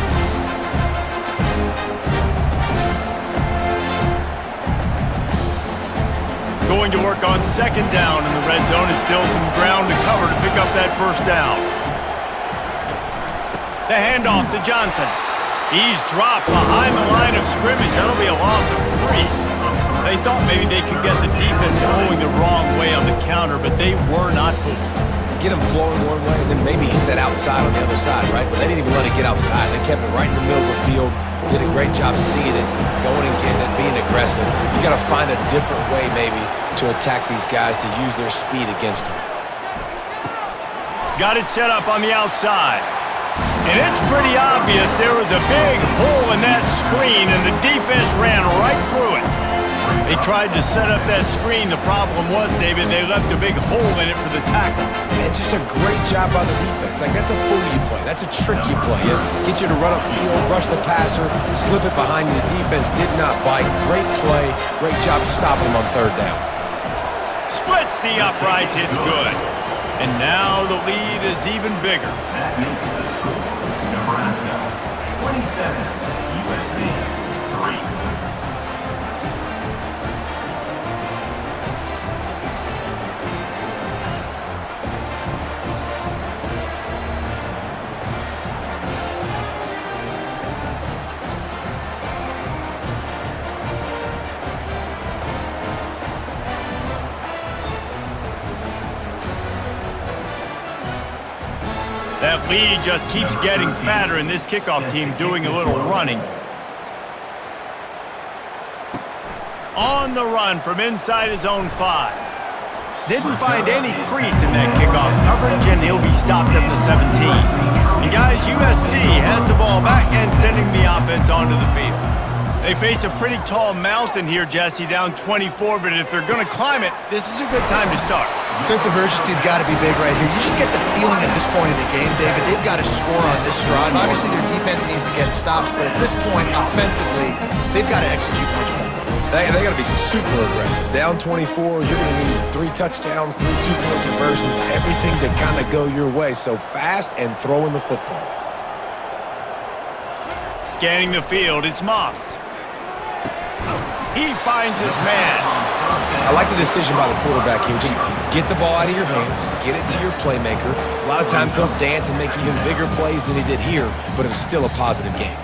Going to work on 2nd down in the red zone. Is still some ground to cover to pick up that 1st down. The handoff to Johnson. He's dropped behind the line of scrimmage. That'll be a loss of 3. They thought maybe they could get the defense going the wrong way on the counter, but they were not fooled. Get them flowing one way and then maybe hit that outside on the other side, right? But they didn't even let it get outside. They kept it right in the middle of the field. Did a great job seeing it, going and getting it, being aggressive. You got to find a different way maybe to attack these guys to use their speed against them. Got it set up on the outside. And it's pretty obvious there was a big hole in that screen, and the defense ran right through it. They tried to set up that screen. The problem was, David, they left a big hole in it for the tackle. And just a great job by the defense. Like, that's a fool you play. That's a trick you play. It get you to run upfield, rush the passer, slip it behind you. The defense did not bite. Great play. Great job stopping them on 3rd down. Splits the uprights. It's good. And now the lead is even bigger. That makes the score Nebraska 27, USC 3. That lead just keeps getting fatter, and this kickoff team doing a little running. On the run from inside his own 5. Didn't find any crease in that kickoff coverage, and he'll be stopped at the 17. And guys, USC has the ball back and sending the offense onto the field. They face a pretty tall mountain here, Jesse, down 24, but if they're going to climb it, this is a good time to start. Sense of urgency's got to be big right here. You just get the feeling at this point in the game, David, they've got to score on this drive. Obviously, their defense needs to get stops, but at this point, offensively, they've got to execute much better. They got to be super aggressive. Down 24, you're going to need 3 touchdowns, 3 2-point conversions, everything to kind of go your way. So fast and throwing the football. Scanning the field, it's Moss. He finds his man. I like the decision by the quarterback here. Just get the ball out of your hands, get it to your playmaker. A lot of times he'll dance and make even bigger plays than he did here, but it was still a positive game.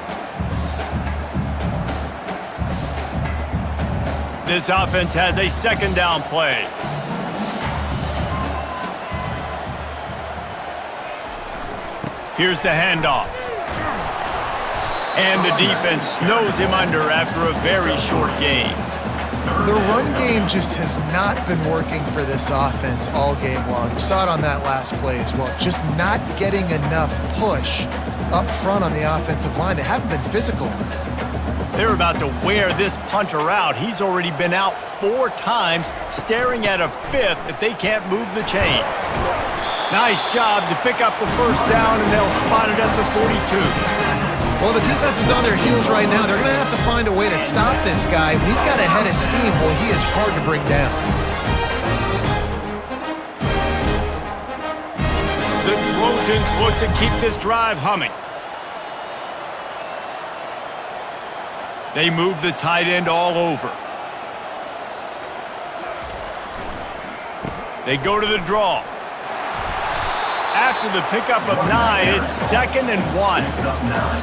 This offense has a 2nd down play. Here's the handoff. And the defense snows him under after a very short game. The run game just has not been working for this offense all game long. You saw it on that last play as well. Just not getting enough push up front on the offensive line. They haven't been physical. They're about to wear this punter out. He's already been out 4 times, staring at a 5th if they can't move the chains. Nice job to pick up the 1st down, and they'll spot it at the 42. Well, the defense is on their heels right now. They're going to have to find a way to stop this guy. When he's got a head of steam, well, he is hard to bring down. The Trojans look to keep this drive humming. They move the tight end all over. They go to the draw. After the pickup of 9, it's 2nd and 1.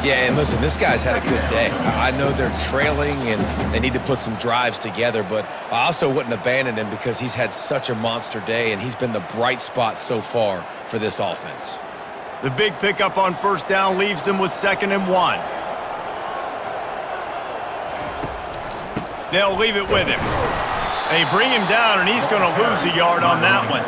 Yeah, and listen, this guy's had a good day. I know they're trailing and they need to put some drives together, but I also wouldn't abandon him because he's had such a monster day and he's been the bright spot so far for this offense. The big pickup on 1st down leaves them with 2nd and 1. They'll leave it with him. They bring him down, and he's going to lose a yard on that one.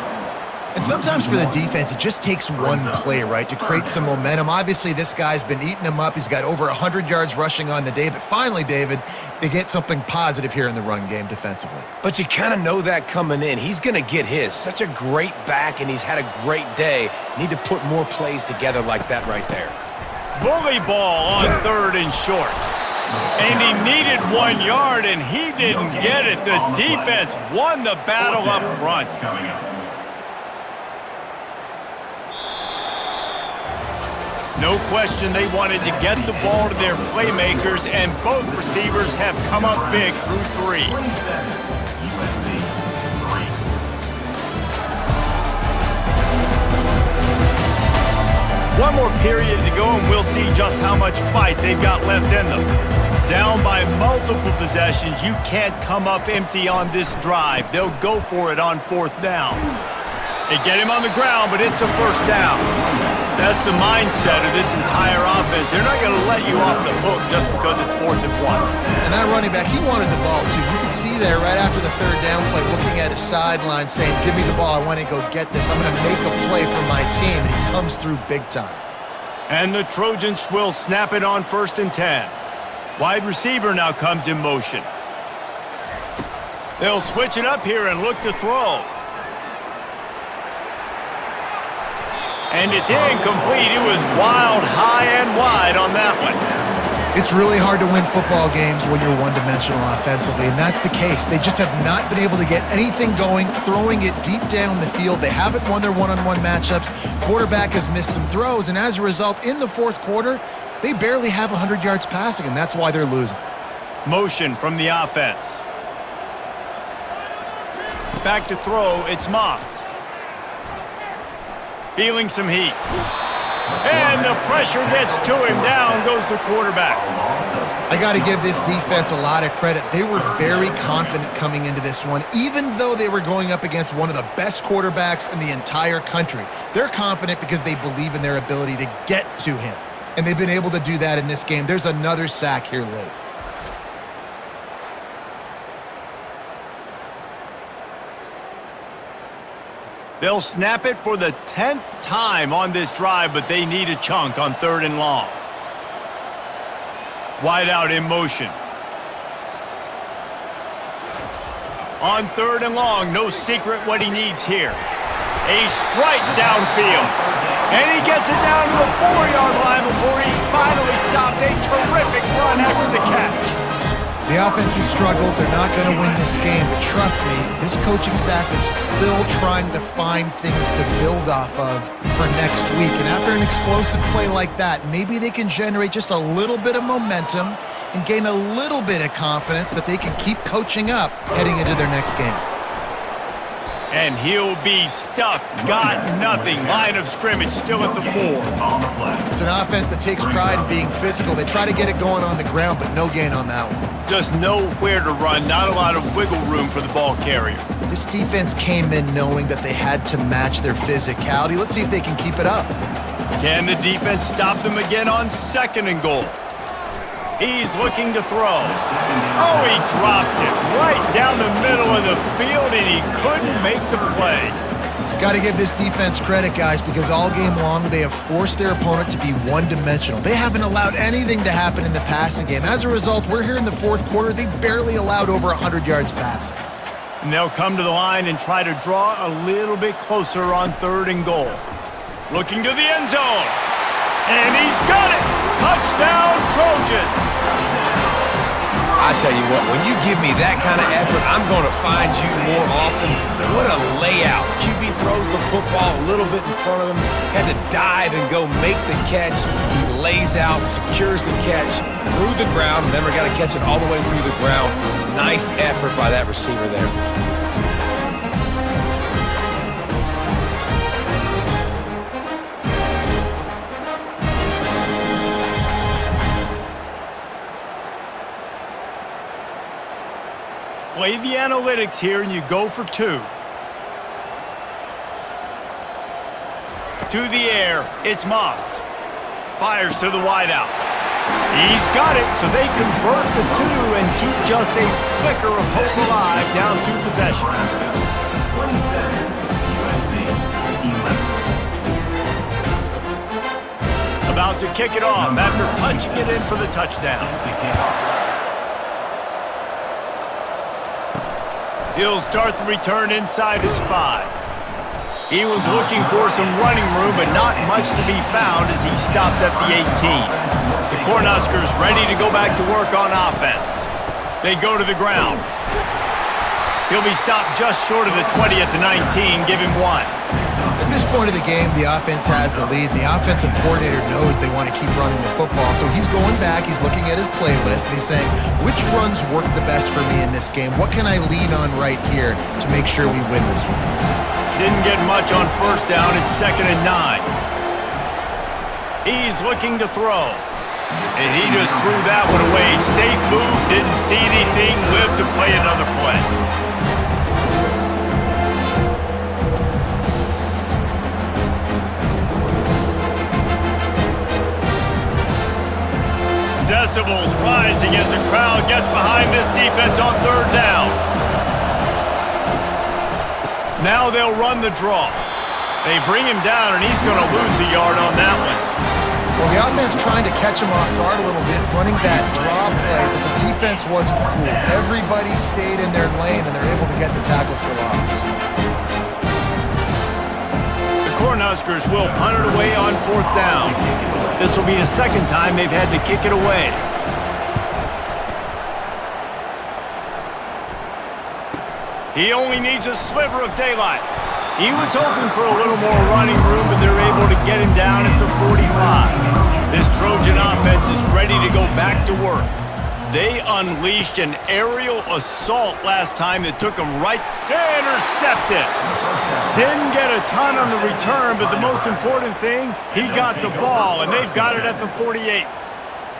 And sometimes for the defense, it just takes one play, right, to create some momentum. Obviously, this guy's been eating them up. He's got over 100 yards rushing on the day. But finally, David, they get something positive here in the run game defensively. But you kind of know that coming in. He's going to get his. Such a great back, and he's had a great day. Need to put more plays together like that right there. Bully ball on 3rd and short. And he needed 1 yard, and he didn't get it. The defense won the battle up front. No question they wanted to get the ball to their playmakers, and both receivers have come up big through 3. One more period to go, and we'll see just how much fight they've got left in them. Down by multiple possessions, you can't come up empty on this drive. They'll go for it on 4th down. They get him on the ground, but it's a 1st down. That's the mindset of this entire offense. They're not going to let you off the hook just because it's 4th and 1. And that running back, he wanted the ball too. You can see there right after the 3rd down play, looking at his sideline saying, give me the ball, I want to go get this. I'm going to make a play for my team, and he comes through big time. And the Trojans will snap it on 1st and 10. Wide receiver now comes in motion. They'll switch it up here and look to throw. And it's incomplete. It was wild, high and wide on that one. It's really hard to win football games when you're one-dimensional offensively, and that's the case. They just have not been able to get anything going, throwing it deep down the field. They haven't won their one-on-one matchups. Quarterback has missed some throws, and as a result, in the 4th quarter, they barely have 100 yards passing, and that's why they're losing. Motion from the offense. Back to throw, it's Moss. Feeling some heat. And the pressure gets to him. Down goes the quarterback. I got to give this defense a lot of credit. They were very confident coming into this one, even though they were going up against one of the best quarterbacks in the entire country. They're confident because they believe in their ability to get to him. And they've been able to do that in this game. There's another sack here late. They'll snap it for the 10th time on this drive, but they need a chunk on 3rd and long. Wide out in motion. On 3rd and long, no secret what he needs here. A strike downfield. And he gets it down to the 4-yard line before he's finally stopped. A terrific run after the catch. The offense has struggled. They're not going to win this game, but trust me, this coaching staff is still trying to find things to build off of for next week. And after an explosive play like that, maybe they can generate just a little bit of momentum and gain a little bit of confidence that they can keep coaching up heading into their next game. And he'll be stuck. Got nothing. Line of scrimmage still at the 4. It's an offense that takes pride in being physical. They try to get it going on the ground, but no gain on that one. Just nowhere to run. Not a lot of wiggle room for the ball carrier. This defense came in knowing that they had to match their physicality. Let's see if they can keep it up. Can the defense stop them again on 2nd and goal? He's looking to throw. Oh, he drops it right down the middle of the field, and he couldn't make the play. Got to give this defense credit, guys, because all game long they have forced their opponent to be one-dimensional. They haven't allowed anything to happen in the passing game. As a result, we're here in the 4th quarter. They barely allowed over 100 yards passing. And they'll come to the line and try to draw a little bit closer on 3rd and goal. Looking to the end zone. And he's got it! Touchdown, Trojans! I tell you what, when you give me that kind of effort, I'm going to find you more often. What a layout. QB throws the football a little bit in front of him, had to dive and go make the catch. He lays out, secures the catch through the ground, never got to catch it all the way through the ground. Nice effort by that receiver there. Play the analytics here, and you go for 2. To the air, it's Moss. Fires to the wideout. He's got it, so they convert the 2 and keep just a flicker of hope alive, down 2 possessions. Nebraska 27, USC 11. About to kick it off after punching it in for the touchdown. Set to kick off. He'll start the return inside his 5. He was looking for some running room, but not much to be found as he stopped at the 18. The Cornhuskers ready to go back to work on offense. They go to the ground. He'll be stopped just short of the 20 at the 19, give him 1. At this point of the game, the offense has the lead, and the offensive coordinator knows they want to keep running the football. So he's going back, he's looking at his playlist, and he's saying, which runs work the best for me in this game? What can I lean on right here to make sure we win this one? Didn't get much on first down. It's 2nd and 9. He's looking to throw. And he just threw that one away. Safe move, didn't see anything, lived to play another play. Decibels rising as the crowd gets behind this defense on 3rd down. Now they'll run the draw. They bring him down, and he's going to lose a yard on that one. Well, the offense trying to catch him off guard a little bit, running that draw play, but the defense wasn't fooled. Everybody stayed in their lane, and they're able to get the tackle for loss. The Cornhuskers will punt it away on 4th down. This will be the 2nd time they've had to kick it away. He only needs a sliver of daylight. He was hoping for a little more running room, but they're able to get him down at the 45. This Trojan offense is ready to go back to work. They unleashed an aerial assault last time that took them right. Intercepted. Didn't get a ton on the return, but the most important thing, he got the ball, and they've got it at the 48.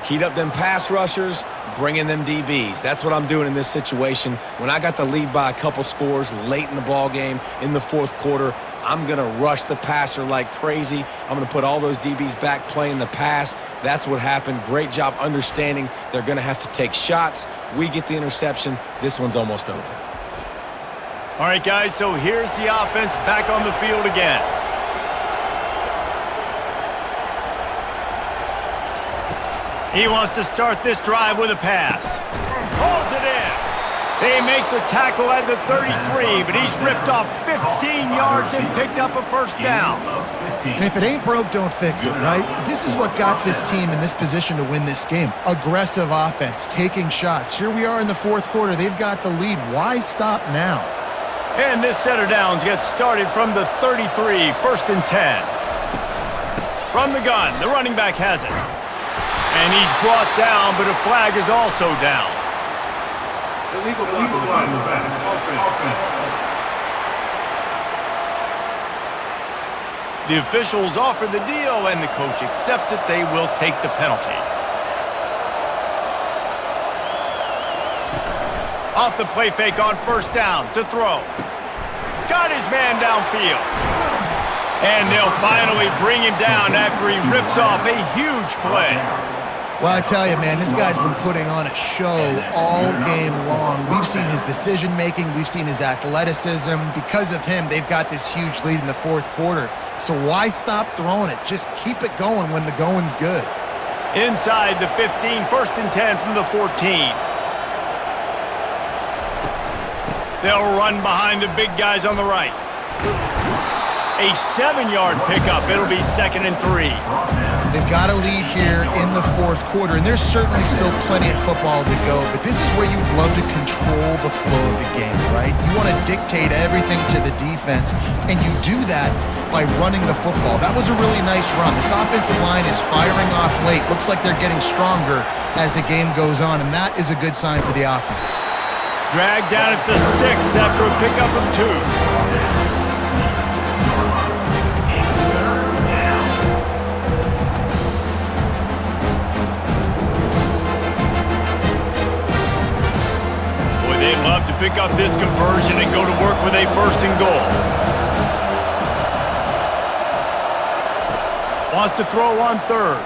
Heat up them pass rushers, bring in them DBs. That's what I'm doing in this situation. When I got the lead by a couple scores late in the ball game, in the 4th quarter, I'm going to rush the passer like crazy. I'm going to put all those DBs back playing the pass. That's what happened. Great job understanding they're going to have to take shots. We get the interception. This one's almost over. All right, guys, so here's the offense back on the field again. He wants to start this drive with a pass. Pulls it in. They make the tackle at the 33, but he's ripped off 15 yards and picked up a 1st down. And if it ain't broke, don't fix it, right? This is what got this team in this position to win this game. Aggressive offense, taking shots. Here we are in the 4th quarter. They've got the lead. Why stop now? And this set of downs gets started from the 33, 1st and 10. From the gun, the running back has it. And he's brought down, but a flag is also down. Illegal line back. Offense. The officials offer the deal, and the coach accepts it. They will take the penalty. Off the play fake on 1st down to throw. Got his man downfield. And they'll finally bring him down after he rips off a huge play. Well, I tell you, man, this guy's been putting on a show all game long. We've seen his decision-making. We've seen his athleticism. Because of him, they've got this huge lead in the 4th quarter. So why stop throwing it? Just keep it going when the going's good. Inside the 15, 1st and 10 from the 14. They'll run behind the big guys on the right. A 7-yard pickup. It'll be 2nd and 3. They've got a lead here in the 4th quarter, and there's certainly still plenty of football to go, but this is where you'd love to control the flow of the game, right? You want to dictate everything to the defense, and you do that by running the football. That was a really nice run. This offensive line is firing off late. Looks like they're getting stronger as the game goes on, and that is a good sign for the offense. Dragged down at the 6 after a pickup of 2. They'd love to pick up this conversion and go to work with a 1st and goal. Wants to throw on 3rd.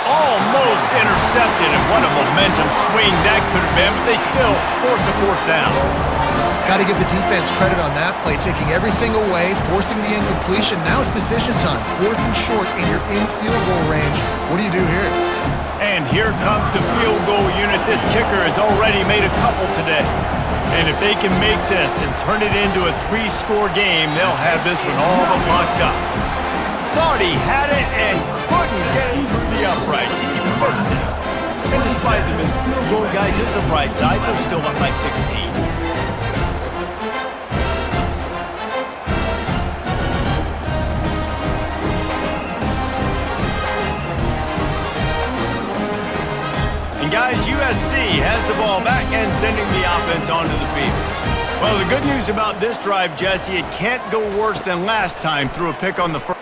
Almost intercepted, and what a momentum swing that could have been, but they still force a fourth down. Got to give the defense credit on that play, taking everything away, forcing the incompletion. Now it's decision time. 4th and short, and you're in field goal range. What do you do here? And here comes the field goal unit. This kicker has already made a couple today. And if they can make this and turn it into a 3-score game, they'll have this one all but locked up. Thought he had it and couldn't get it through the uprights. He missed it. And despite the missed field goal, guys, is a bright side. They're still up by 16. Guys, USC has the ball back and sending the offense onto the field. Well, the good news about this drive, Jesse, it can't go worse than last time through a pick on the first.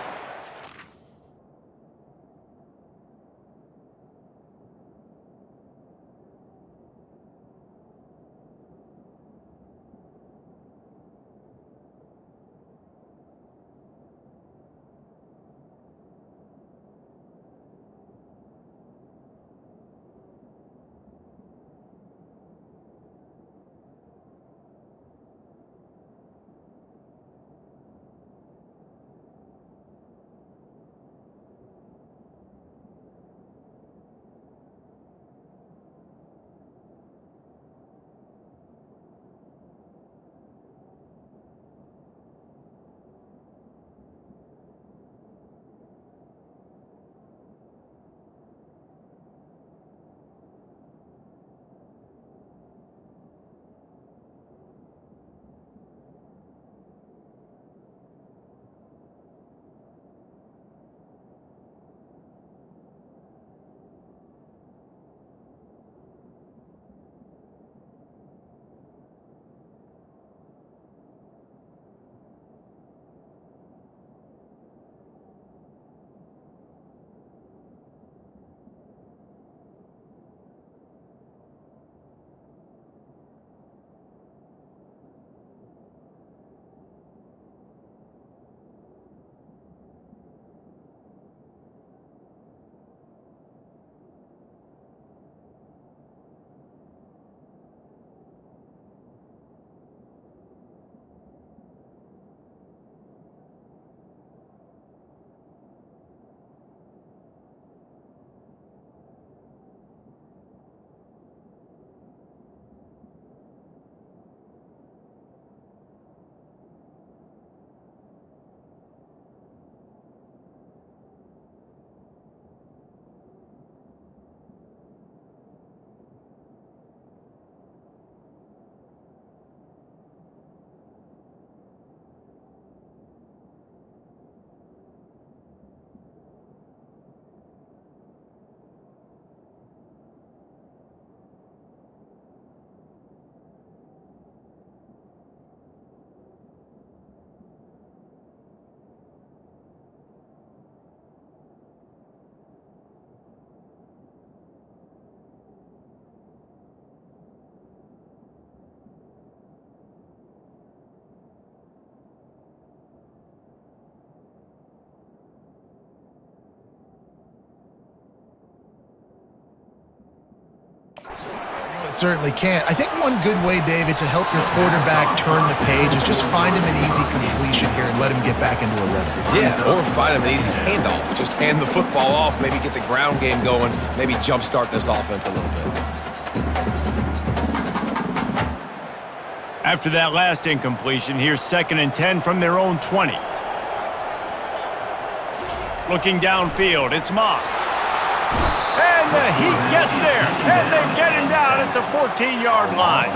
It certainly can't. I think one good way, David, to help your quarterback turn the page is just find him an easy completion here and let him get back into a rhythm. Yeah, or find him an easy handoff. Just hand the football off, maybe get the ground game going, maybe jumpstart this offense a little bit. After that last incompletion, here's 2nd and 10 from their own 20. Looking downfield, it's Moss. And the Heat gets there, and they get him down at the 14-yard line.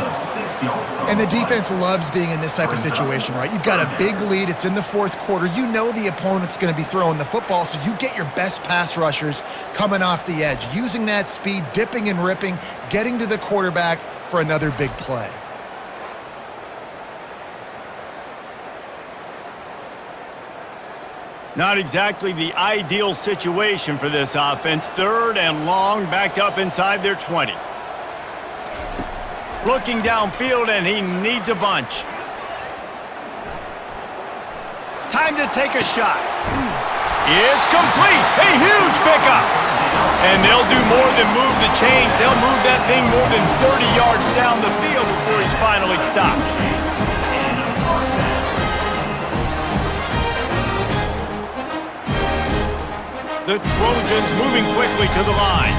And the defense loves being in this type of situation, right? You've got a big lead. It's in the 4th quarter. You know the opponent's going to be throwing the football, so you get your best pass rushers coming off the edge, using that speed, dipping and ripping, getting to the quarterback for another big play. Not exactly the ideal situation for this offense. 3rd and long, backed up inside their 20. Looking downfield, and he needs a bunch. Time to take a shot. It's complete. A huge pickup. And they'll do more than move the chains. They'll move that thing more than 30 yards down the field before he's finally stopped. The Trojans moving quickly to the line.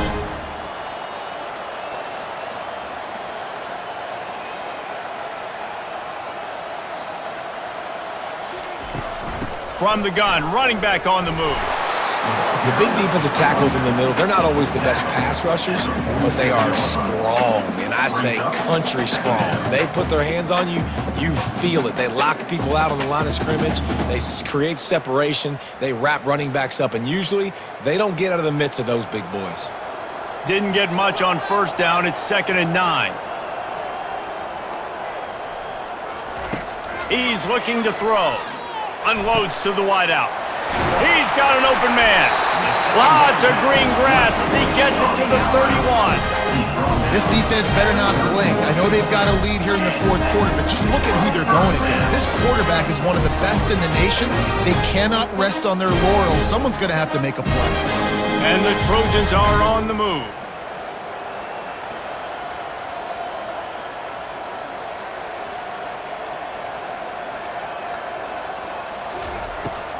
From the gun, running back on the move. The big defensive tackles in the middle, they're not always the best pass rushers, but they are strong, and I say country strong. They put their hands on you, you feel it. They lock people out on the line of scrimmage. They create separation. They wrap running backs up, and usually they don't get out of the midst of those big boys. Didn't get much on first down. It's 2nd and 9. He's looking to throw. Unloads to the wideout. He's got an open man. Lots of green grass as he gets it to the 31. This defense better not blink. I know they've got a lead here in the fourth quarter, but just look at who they're going against. This quarterback is one of the best in the nation. They cannot rest on their laurels. Someone's going to have to make a play. And the Trojans are on the move.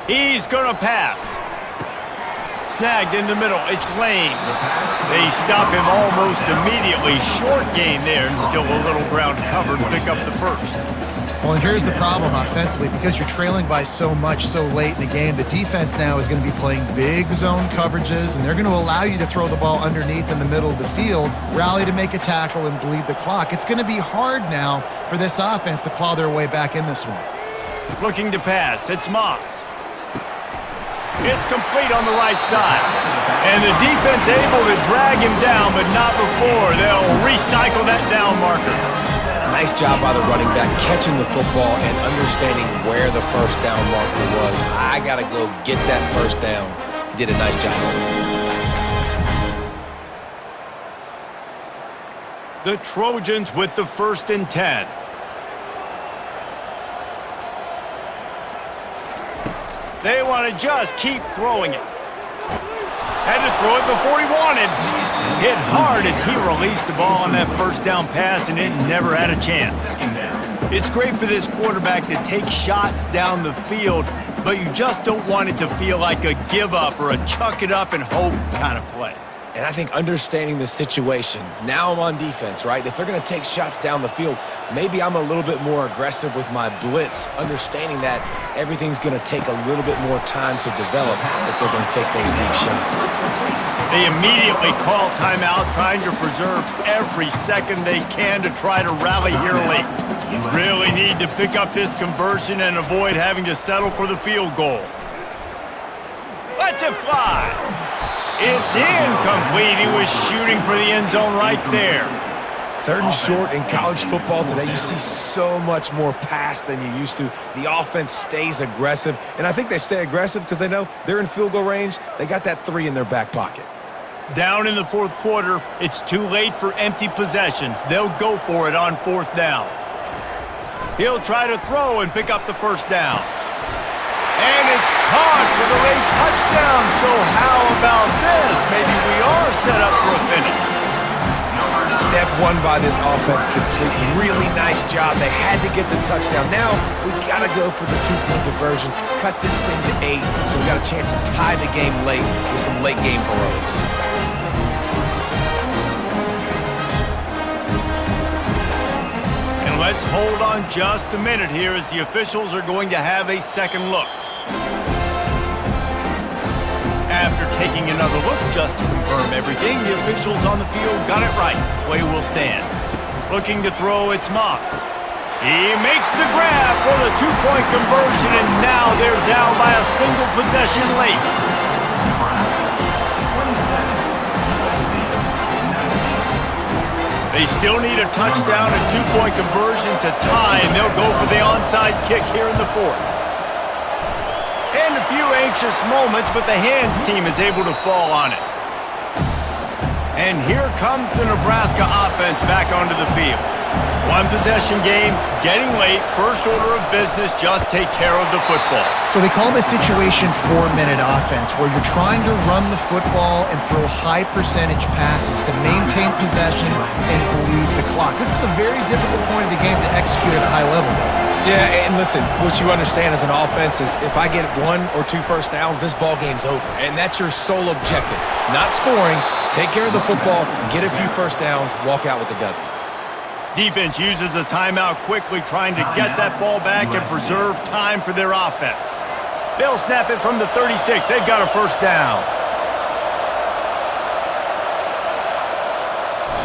He's going to pass. Snagged in the middle. It's Lane. They stop him almost immediately. Short gain there, and still a little ground covered to pick up the first. Well, and here's the problem offensively. Because you're trailing by so much so late in the game, the defense now is going to be playing big zone coverages, and they're going to allow you to throw the ball underneath in the middle of the field, rally to make a tackle, and bleed the clock. It's going to be hard now for this offense to claw their way back in this one. Looking to pass. It's Moss. It's complete on the right side. And the defense able to drag him down, but not before. They'll recycle that down marker. Nice job by the running back catching the football and understanding where the first down marker was. I got to go get that first down. He did a nice job. The Trojans with the 1st and 10. They want to just keep throwing it. Had to throw it before he wanted. Hit hard as he released the ball on that first down pass, and it never had a chance. It's great for this quarterback to take shots down the field, but you just don't want it to feel like a give up or a chuck it up and hope kind of play. And I think understanding the situation, now I'm on defense, right? If they're going to take shots down the field, maybe I'm a little bit more aggressive with my blitz, understanding that everything's going to take a little bit more time to develop if they're going to take those deep shots. They immediately call timeout, trying to preserve every second they can to try to rally here late. You really need to pick up this conversion and avoid having to settle for the field goal. Let's it fly. It's incomplete. He was shooting for the end zone right there. 3rd and short in college football today, you see so much more pass than you used to. The offense stays aggressive, and I think they stay aggressive because they know they're in field goal range. They got that 3 in their back pocket. Down in the 4th quarter, it's too late for empty possessions. They'll go for it on 4th down. He'll try to throw and pick up the first down. And it's caught for the late touchdown, so how about this? Maybe we are set up for a finish. Step 1 by this offense complete. Really nice job. They had to get the touchdown. Now we got to go for the 2-point conversion, cut this thing to 8, so we got a chance to tie the game late with some late game heroics. And let's hold on just a minute here as the officials are going to have a second look. After taking another look just to confirm everything, the officials on the field got it right. Play will stand. Looking to throw, it's Moss. He makes the grab for the 2-point conversion, and now they're down by a single possession late. They still need a touchdown and 2-point conversion to tie, and they'll go for the onside kick here in the 4th. And a few anxious moments, but the hands team is able to fall on it. And here comes the Nebraska offense back onto the field. One possession game, getting late, first order of business, just take care of the football. So they call this situation 4-minute offense, where you're trying to run the football and throw high percentage passes to maintain possession and bleed the clock. This is a very difficult point of the game to execute at a high level. Yeah, and listen, what you understand as an offense is if I get 1 or 2 first downs, this ball game's over. And that's your sole objective. Not scoring, take care of the football, get a few first downs, walk out with the W. Defense uses a timeout quickly, trying to get that ball back and preserve time for their offense. They'll snap it from the 36. They've got a first down.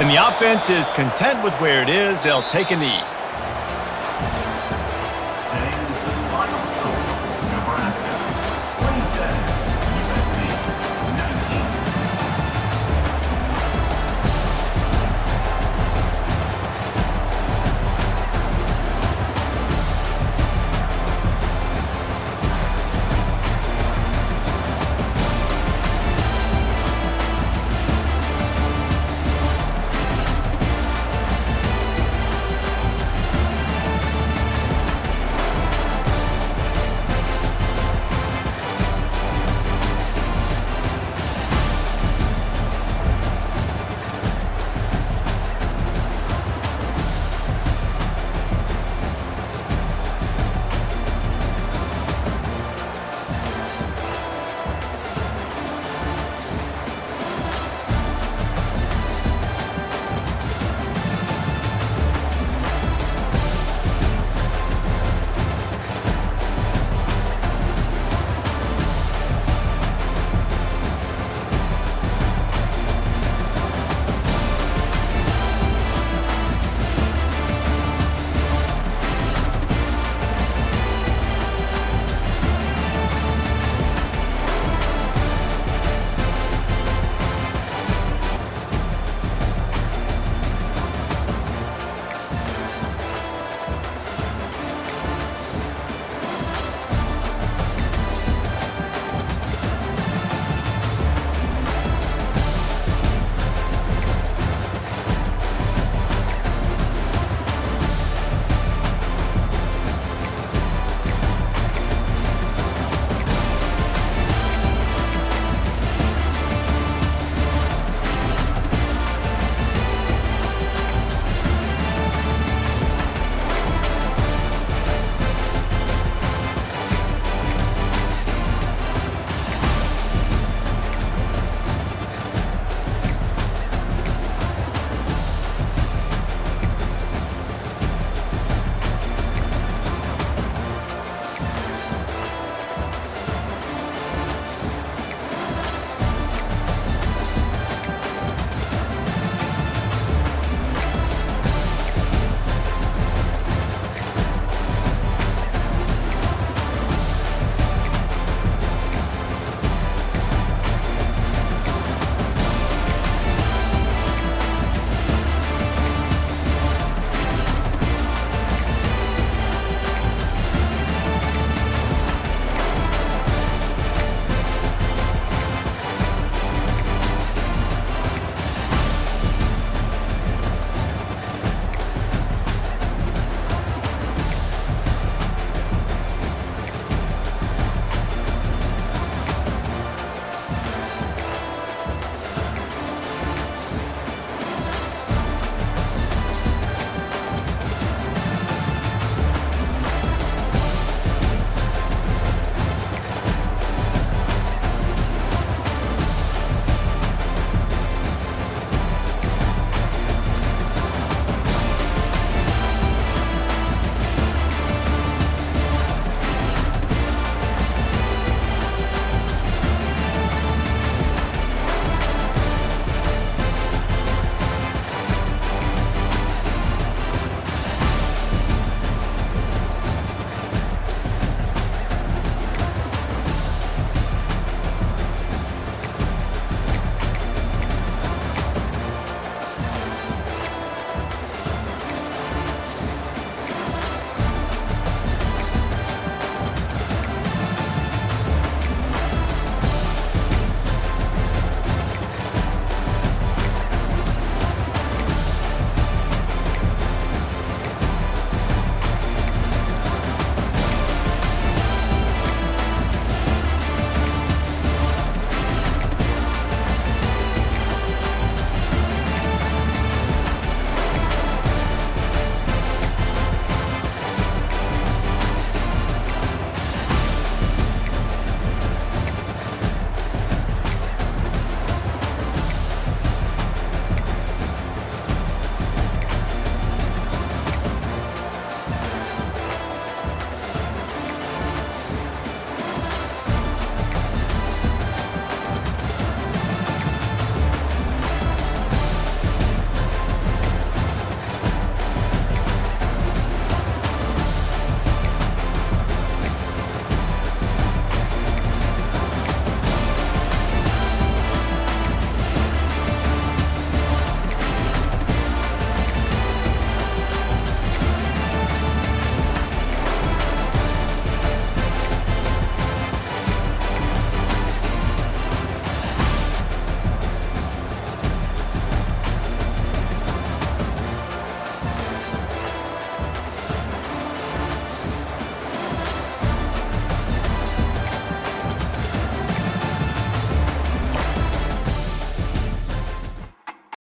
And the offense is content with where it is. They'll take a knee.